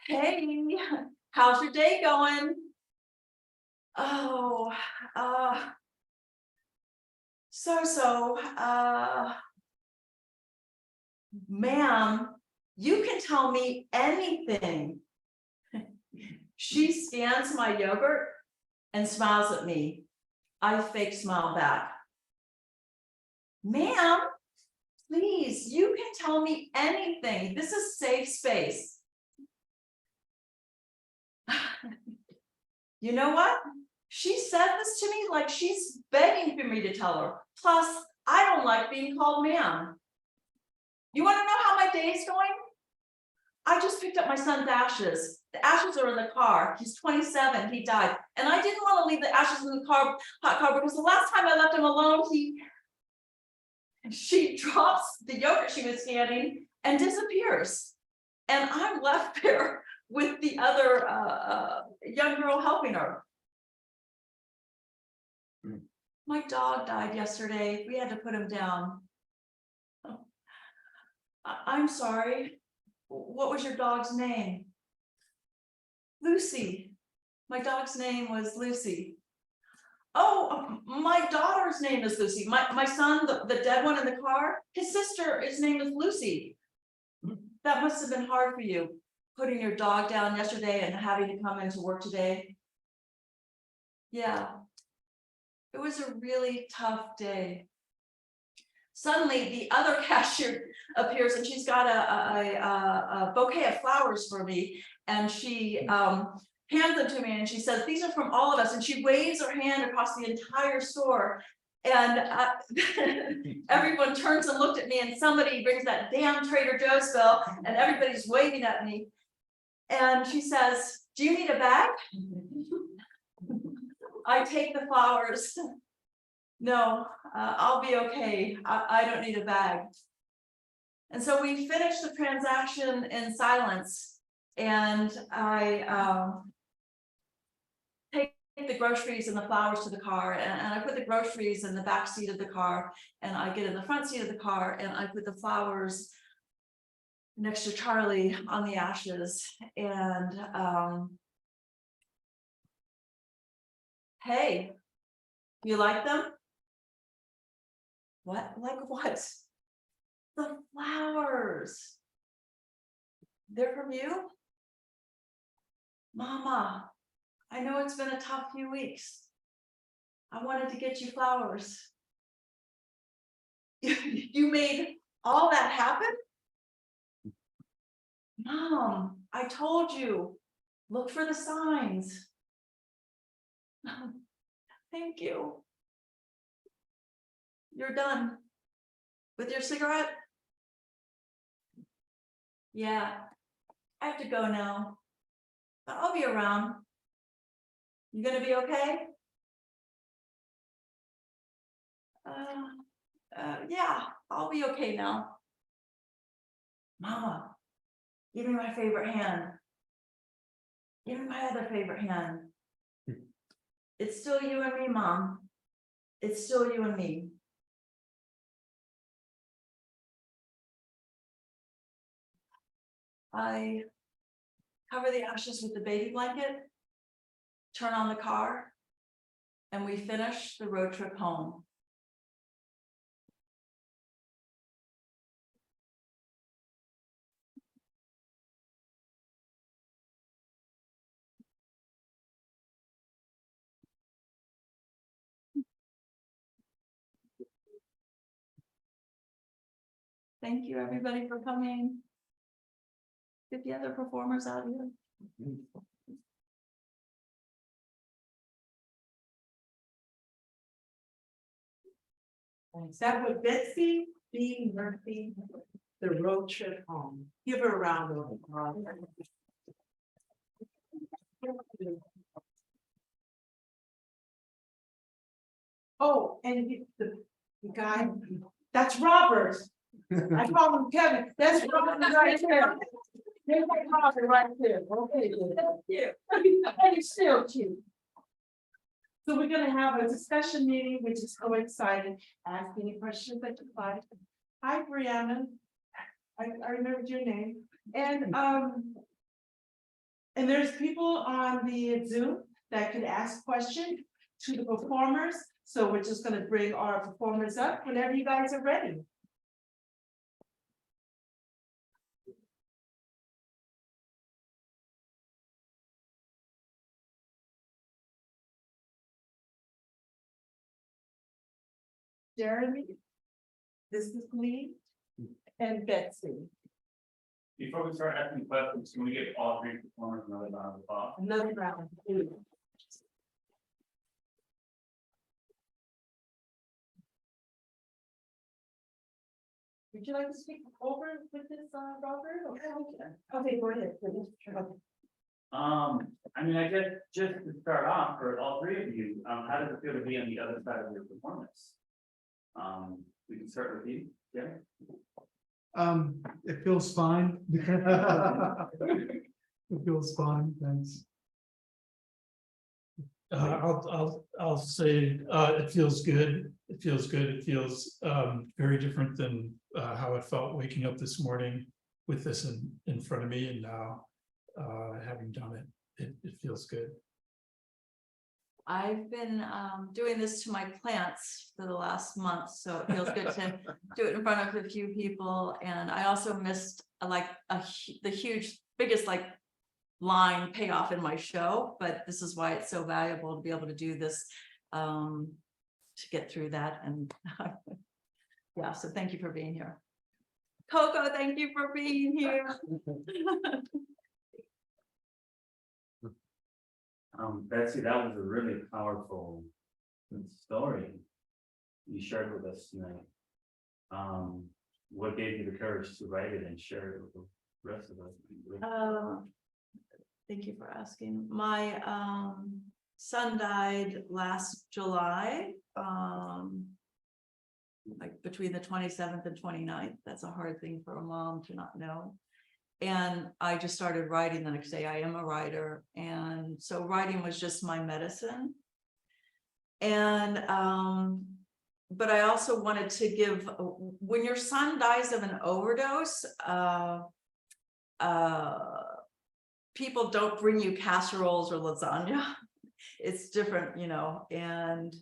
Hey, how's your day going? Oh, ma'am, you can tell me anything. She scans my yogurt and smiles at me. I fake smile back. Ma'am, please, you can tell me anything. This is safe space. You know what? She said this to me like she's begging for me to tell her. Plus, I don't like being called ma'am. You want to know how my day is going? I just picked up my son's ashes. The ashes are in the car. He's 27, he died. And I didn't want to leave the ashes in the hot car because the last time I left him alone, she drops the yogurt she was scanning and disappears. And I'm left there with the other young girl helping her. My dog died yesterday. We had to put him down. I'm sorry. What was your dog's name? Lucy. My dog's name was Lucy. Oh, my daughter's name is Lucy. My son, the dead one in the car, his name is Lucy. That must have been hard for you, putting your dog down yesterday and having to come into work today. Yeah, it was a really tough day. Suddenly, the other cashier appears and she's got a bouquet of flowers for me. And she hands them to me and she says, "These are from all of us." And she waves her hand across the entire store. And everyone turns and looked at me, and somebody rings that damn Trader Joe's bell and everybody's waving at me. And she says, "Do you need a bag?" I take the flowers. No, I'll be okay. I don't need a bag. And so we finished the transaction in silence. And I take the groceries and the flowers to the car, and I put the groceries in the back seat of the car, and I get in the front seat of the car, and I put the flowers next to Charlie on the ashes. And hey, you like them? What? Like what? The flowers. They're from you? Mama, I know it's been a tough few weeks. I wanted to get you flowers. You made all that happen? Mom, I told you, look for the signs. Thank you. You're done with your cigarette? Yeah, I have to go now, but I'll be around. You gonna be okay? Yeah, I'll be okay now. Mama, give me my favorite hand. Give me my other favorite hand. It's still you and me, Mom. It's still you and me. I cover the ashes with the baby blanket, turn on the car, and we finish the road trip home. Thank you, everybody, for coming. Get the other performers out here. That was Betsy B. Murphy, the road trip home. Give her a round of applause. Oh, and the guy, that's Robert. I call him Kevin. That's Robert right there. There's Robert right there. Okay. And he's still cute. So we're gonna have a discussion meeting, which is so exciting. Ask any questions that you like. Hi, Brianna. I remembered your name. And there's people on the Zoom that can ask questions to the performers. So we're just gonna bring our performers up whenever you guys are ready. Jeremy, this is Lee, and Betsy. Before we start asking questions, can we get all three performers another round of applause? Another round. Would you like to speak over with this, Robert? Okay, go ahead, please. I mean, I guess just to start off, for all three of you, how does it feel to be on the other side of your performance? We can start with you, Jerry. It feels fine. It feels fine, thanks. I'll say, it feels good. It feels good. It feels very different than how it felt waking up this morning with this in front of me, and now having done it, it feels good. I've been doing this to my plants for the last month, so it feels good to do it in front of a few people. And I also missed the biggest line payoff in my show, but this is why it's so valuable to be able to do this to get through that. And yeah, so thank you for being here. Coco, thank you for being here. Betsy, that was a really powerful story you shared with us tonight. What gave you the courage to write it and share it with the rest of us? Thank you for asking. My son died last July, like between the 27th and 29th. That's a hard thing for a mom to not know. And I just started writing the next day. I am a writer. And so writing was just my medicine. And, but I also wanted to give, when your son dies of an overdose, people don't bring you casseroles or lasagna. It's different, you know, and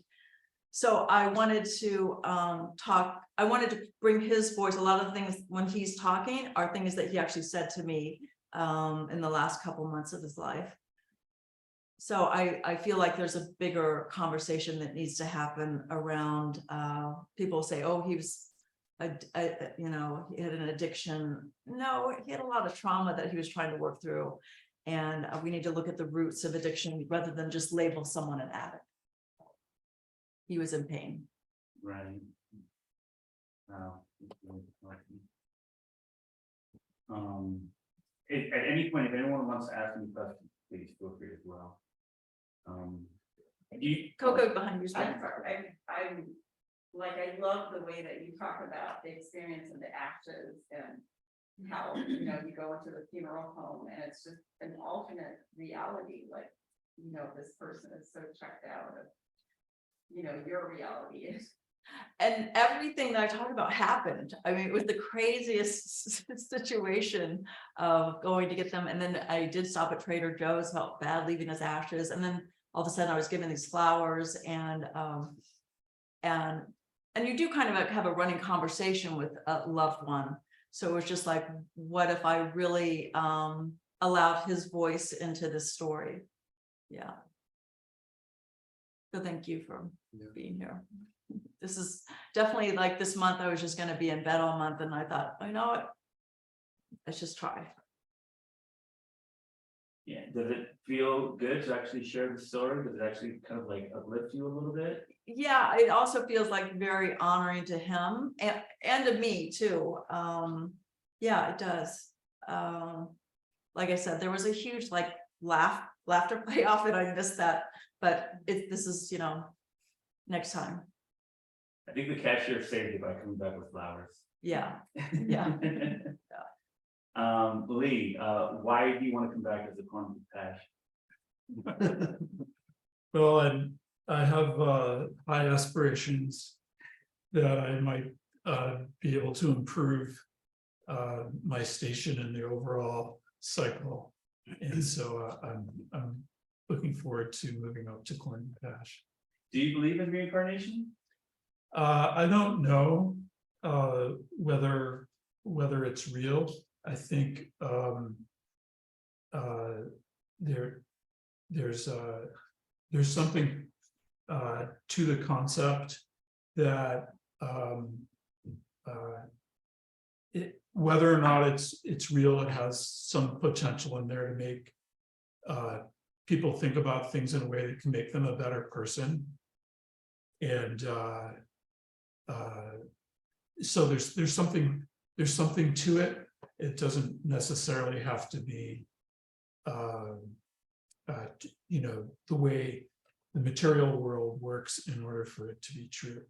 So I wanted to I wanted to bring his voice. A lot of the things when he's talking are things that he actually said to me in the last couple months of his life. So I feel like there's a bigger conversation that needs to happen around people say, oh, he was you know, he had an addiction. No, he had a lot of trauma that he was trying to work through. And we need to look at the roots of addiction rather than just label someone an addict. He was in pain. Right. Wow. At any point, if anyone wants to ask any questions, please feel free as well. Coco behind you. I'm sorry, I'm like, I love the way that you talk about the experience of the ashes and how, you know, you go into the funeral home and it's just an alternate reality, like, you know, this person is so checked out of, you know, your reality is. And everything that I talked about happened. I mean, it was the craziest situation of going to get them. And then I did stop at Trader Joe's, felt bad leaving his ashes. And then all of a sudden I was given these flowers and you do kind of have a running conversation with a loved one. So it was just like, what if I really allowed his voice into this story? Yeah. So thank you for being here. This is definitely like this month, I was just going to be in bed all month. And I thought, you know what? Let's just try. Yeah, does it feel good to actually share the story? Does it actually kind of like uplift you a little bit? Yeah, it also feels like very honoring to him and to me too. Yeah, it does. Like I said, there was a huge like laughter payoff and I missed that, but this is, you know, next time. I think the cashier saved you by coming back with flowers. Yeah, yeah. Lee, why do you want to come back as a corn patch? Well, I have high aspirations that I might be able to improve my station in the overall cycle. And so I'm looking forward to moving up to Corn Patch. Do you believe in reincarnation? I don't know whether it's real. I think there's something to the concept that whether or not it's real, it has some potential in there to make people think about things in a way that can make them a better person. And so there's something to it. It doesn't necessarily have to be you know, the way the material world works in order for it to be true.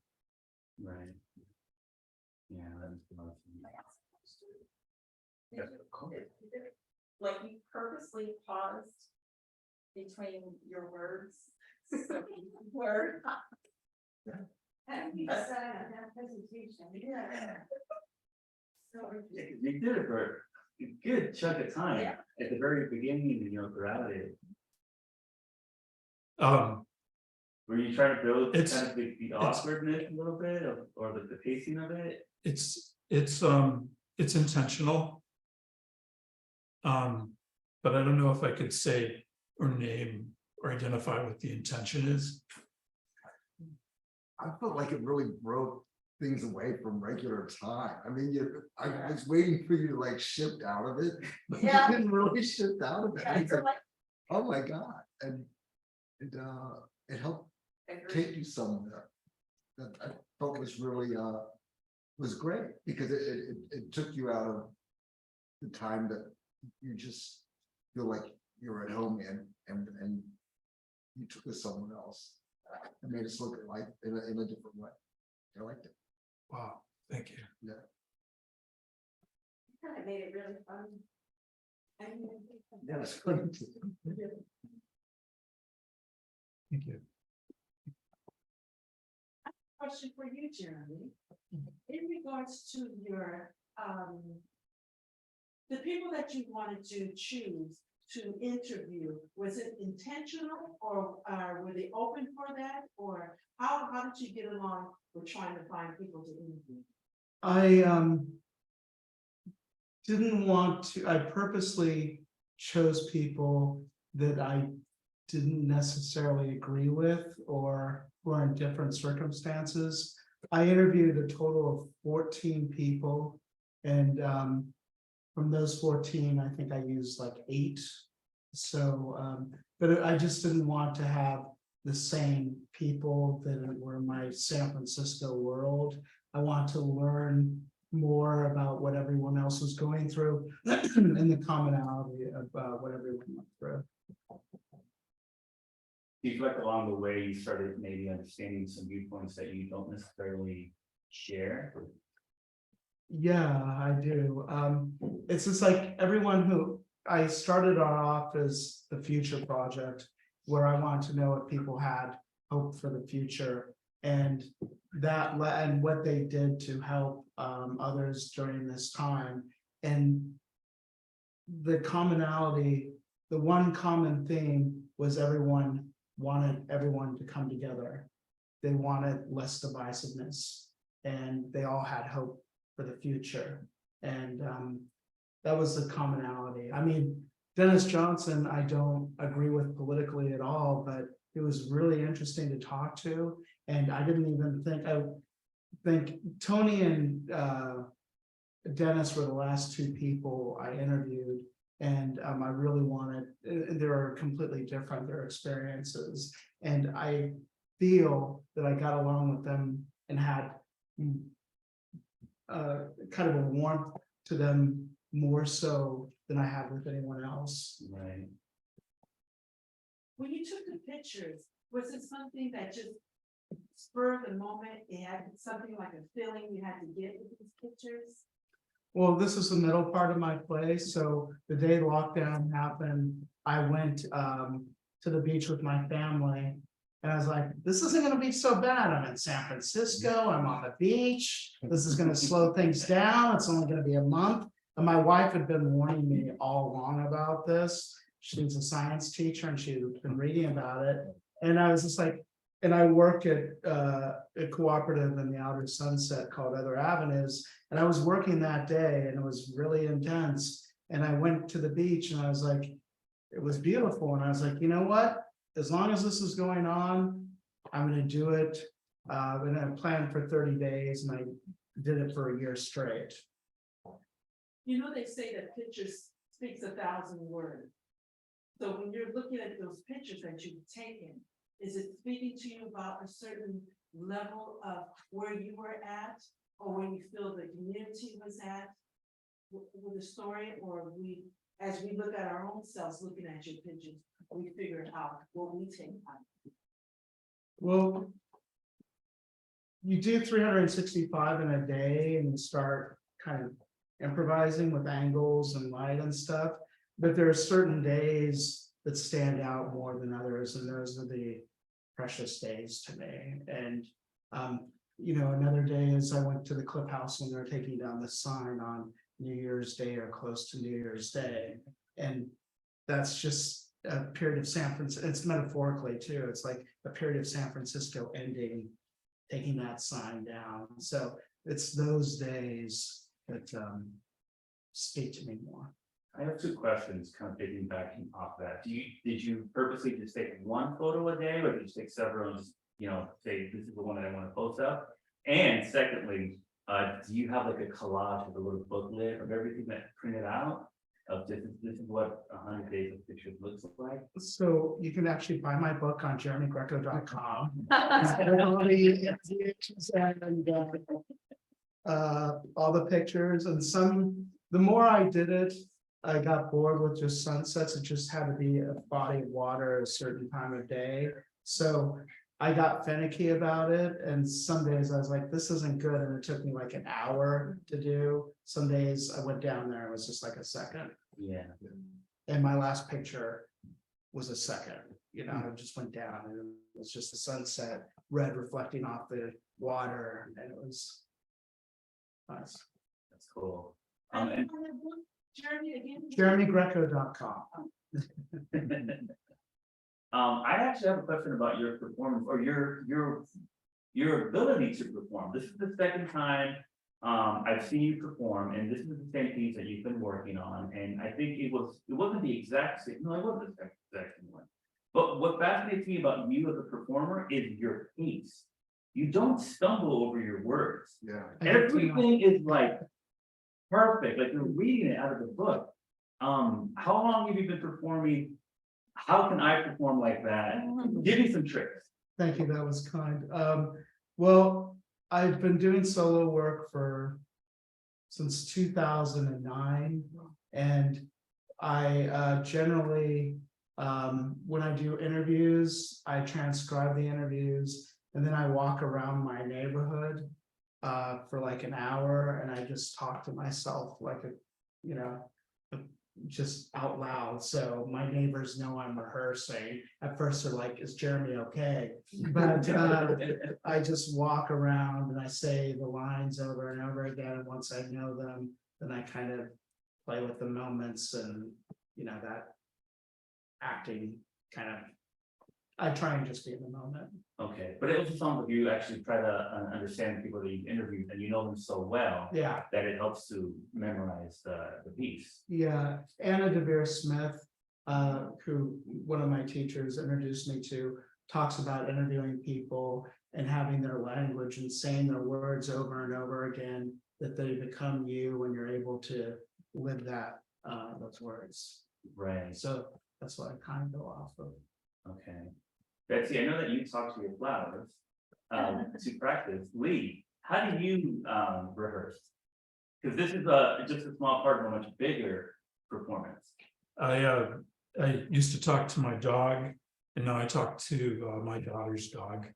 Right. Yeah, that is the most. Like you purposely paused between your words. So word. And you said that presentation. Yeah. So You did it for a good chunk of time. Yeah. At the very beginning, you know, throughout it. Were you trying to build It's- kind of the awkwardness a little bit or the pacing of it? It's intentional. But I don't know if I could say or name or identify what the intention is. I felt like it really broke things away from regular time. I mean, I was waiting for you to like shift out of it, but Yeah. you didn't really shift out of it. yeah, It's you're like, like, oh my God. And it helped take you somewhere that I thought was really was great because it took you out of the time that you just feel like you're at home and you took us somewhere else. It made us look at life in a different way. I liked it. Wow, thank you. Yeah. kind of made it really fun. Yeah, it's funny too. Thank you. Question for you, Jeremy. In regards to your, the people that you wanted to choose to interview, was it intentional or would they open for that, or how did you get along with trying to find people to interview? I didn't want to, I purposely chose people that I didn't necessarily agree with or were in different circumstances. I interviewed a total of 14 people, and from those 14, I think I used like 8. So, but I just didn't want to have the same people that were in my San Francisco world. I want to learn more about what everyone else was going through and the commonality of what everyone went through. Do you feel like along the way you started maybe understanding some viewpoints that you don't necessarily share? Yeah, I do. It's just like everyone who I started off as the future project, where I wanted to know if people had hope for the future, and and what they did to help others during this time. And the commonality, the one common theme was everyone wanted everyone to come together. They wanted less divisiveness, and they all had hope for the future. And that was the commonality. I mean, Dennis Johnson, I don't agree with politically at all, but it was really interesting to talk to. And I didn't even think, I think Tony and Dennis were the last 2 people I interviewed. And I really wanted, they're completely different, their experiences. And I feel that I got along with them and had kind of a warmth to them more so than I had with anyone else. Right. When you took the pictures, was it something that just spurred the moment? It had something like a feeling you had to get with these pictures? Well, this is the middle part of my play. So the day lockdown happened, I went to the beach with my family. And I was like, this isn't gonna be so bad. I'm in San Francisco, I'm on the beach. This is gonna slow things down. It's only gonna be a month. And my wife had been warning me all along about this. She's a science teacher and she'd been reading about it. And I was just like, and I work at a cooperative in the Outer Sunset called Other Avenues. And I was working that day and it was really intense. And I went to the beach and I was like, it was beautiful. And I was like, you know what? As long as this is going on, I'm gonna do it. And I planned for 30 days and I did it for a year straight. You know, they say that pictures speaks 1,000 words. So when you're looking at those pictures that you've taken, is it speaking to you about a certain level of where you were at, or where you feel the community was at with the story, or as we look at our own selves, looking at your pictures, we figure out what we take on? Well, you do 365 in a day and you start kind of improvising with angles and light and stuff. But there are certain days that stand out more than others, and those are the precious days to me. And you know, another day is I went to the Cliff House when they're taking down the sign on New Year's Day or close to New Year's Day. And that's just a period of San Francisco. It's metaphorically too. It's like a period of San Francisco ending, taking that sign down. So it's those days that speak to me more. I have 2 questions kind of piggybacking off that. Did you purposely just take one photo a day, or did you take several and just, you know, say this is the one that I want to post up? And secondly, do you have like a collage of a little booklet of everything that's printed out of this is what 100 days of pictures looks like? So you can actually buy my book on jeremygreco.com. All the pictures, and the more I did it, I got bored with just sunsets. It just had to be a body of water at a certain time of day. So I got finicky about it. And some days I was like, this isn't good. And it took me like an hour to do. Some days I went down there, it was just like a second. Yeah. And my last picture was a second, you know, I just went down and it was just the sunset, red reflecting off the water, and it was nice. That's cool. And And Jeremy, again? jeremygreco.com. I actually have a question about your performance or your ability to perform. This is the second time I've seen you perform, and this is the same piece that you've been working on. And I think it wasn't the exact same. No, it wasn't the exact same one. But what fascinates me about you as a performer is your pace. You don't stumble over your words. Yeah. Everything is like perfect, like you're reading it out of the book. How long have you been performing? How can I perform like that? Give me some tricks. Thank you, that was kind. Well, I've been doing solo work since 2009. And I generally, when I do interviews, I transcribe the interviews, and then I walk around my neighborhood for like an hour, and I just talk to myself like just out loud. So my neighbors know I'm rehearsing. At first they're like, is Jeremy okay? But I just walk around and I say the lines over and over again. And once I know them, then I kind of play with the moments and, that acting kind of, I try and just be in the moment. Okay, but it also sounds like you actually try to understand people that you've interviewed and you know them so well. Yeah. That it helps to memorize the piece. Yeah, Anna DeVere Smith, who one of my teachers introduced me to, talks about interviewing people and having their language and saying their words over and over again, that they become you when you're able to live those words. Right. So that's what I kind of go off of. Okay. Betsy, I know that you talk to your flowers to practice. Lee, how do you rehearse? Because this is just a small part of a much bigger performance. I used to talk to my dog, and now I talk to my daughter's dog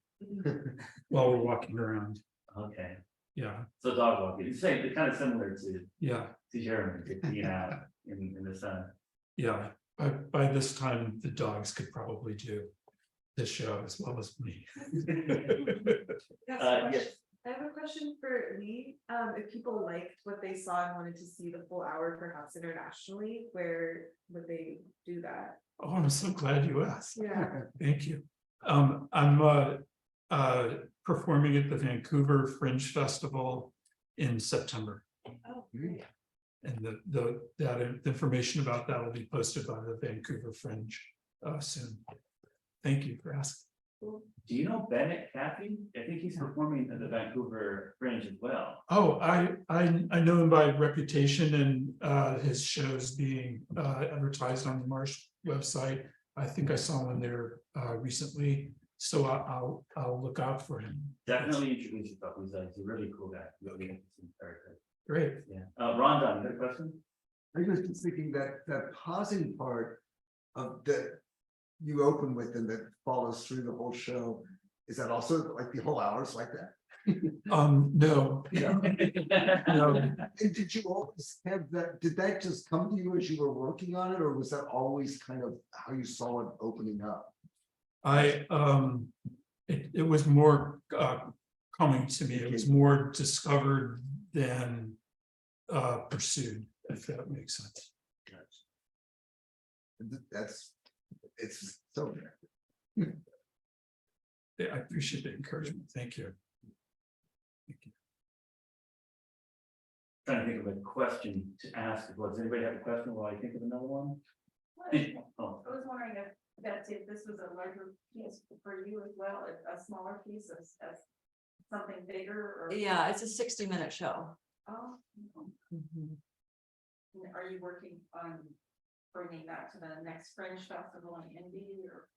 while we're walking around. Okay. Yeah, So dog walking, it's kind of similar yeah, to Jeremy, to being out in the sun. yeah. By this time, the dogs could probably do this show as well as me. Yes. I have a question for Lee. If people liked what they saw and wanted to see the full hour, perhaps internationally, where would they do that? Oh, I'm so glad you asked. Yeah. Thank you. I'm performing at the Vancouver Fringe Festival in September. Oh, And that information about that will be posted by the Vancouver Fringe soon. Thank you for asking. Do you know Bennett Caffey? I think he's performing at the Vancouver Fringe as well. Oh, I know him by reputation and his shows being advertised on the Marsh website. I think I saw one there recently, so I'll look out for him. Definitely introduce yourself. He's a really cool guy. Really interesting character. Great. Yeah. Rhonda, you got a question? I was just thinking that pausing part of that you open with and that follows through the whole show, is that also like the whole hours like that? No. No. And did you always have that, did that just come to you as you were working on it, or was that always kind of how you saw it opening up? It was more coming to me. It was more discovered than pursued, if that makes sense. It's so Yeah, I appreciate the encouragement. Thank you. Thank you. Trying to think of a question to ask. Does anybody have a question while I think of another one? I was wondering if Betsy, if this was a larger piece for you as well, a smaller piece as something bigger or? Yeah, it's a 60-minute show. Oh. And are you working on bringing that to the next Fringe Festival in Indy or?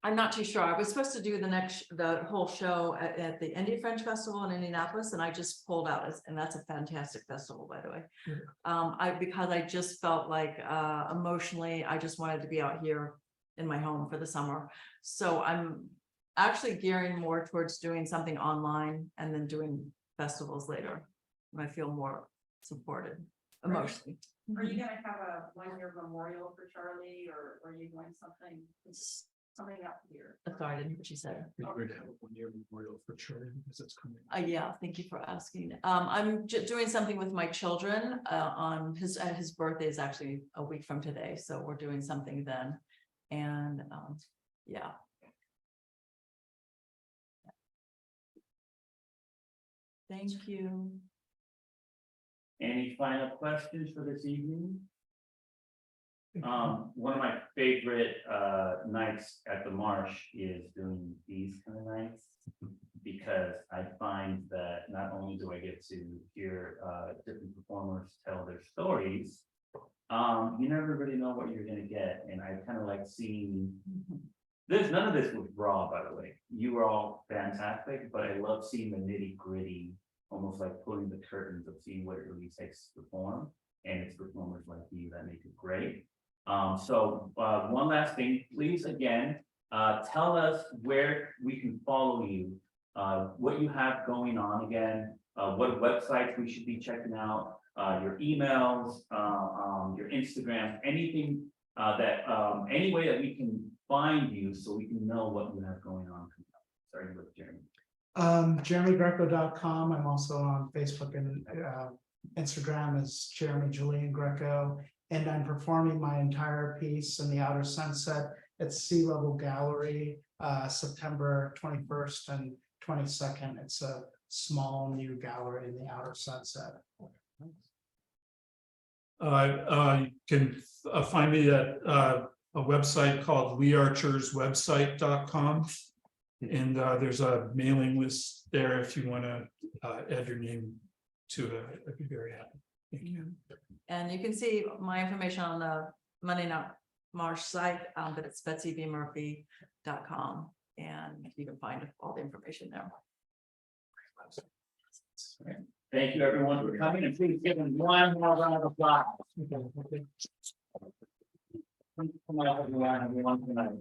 I'm not too sure. I was supposed to do the whole show at the Indie Fringe Festival in Indianapolis, and I just pulled out, and that's a fantastic festival, by the way. Because I just felt like emotionally, I just wanted to be out here in my home for the summer. So I'm actually gearing more towards doing something online and then doing festivals later. And I feel more supported emotionally. Are you gonna have a one-year memorial for Charlie, or are you doing something? coming up here? Sorry, I didn't hear what she said. We're going to have a one-year memorial for Charlie because it's coming. Yeah, thank you for asking. I'm doing something with my children, on his birthday is actually a week from today, so we're doing something then. And, yeah. Thank you. Any final questions for this evening? One of my favorite nights at the Marsh is doing these kind of nights. Because I find that not only do I get to hear different performers tell their stories. You never really know what you're gonna get, and I kind of like seeing. There's none of this was raw, by the way. You were all fantastic, but I love seeing the nitty gritty, almost like pulling the curtains of seeing what it really takes to perform. And it's performers like you that make it great. So one last thing, please, again, tell us where we can follow you, what you have going on again, what websites we should be checking out, your emails, your Instagram, anything any way that we can find you so we can know what you have going on. Starting with Jeremy. JeremyGreco.com. I'm also on Facebook and Instagram as Jeremy Julian Greco. And I'm performing my entire piece in the Outer Sunset at Sea Level Gallery, September 21st and 22nd. It's a small new gallery in the Outer Sunset. You can find me at a website called wearcherswebsite.com. And there's a mailing list there if you want to add your name to it. I'd be very happy. Thank you. And you can see my information on the Monday Night Marsh site, but it's betsybmurphy.com, and you can find all the information there. Thank you, everyone, for coming, and please give them one more round of applause. Come on, everyone tonight.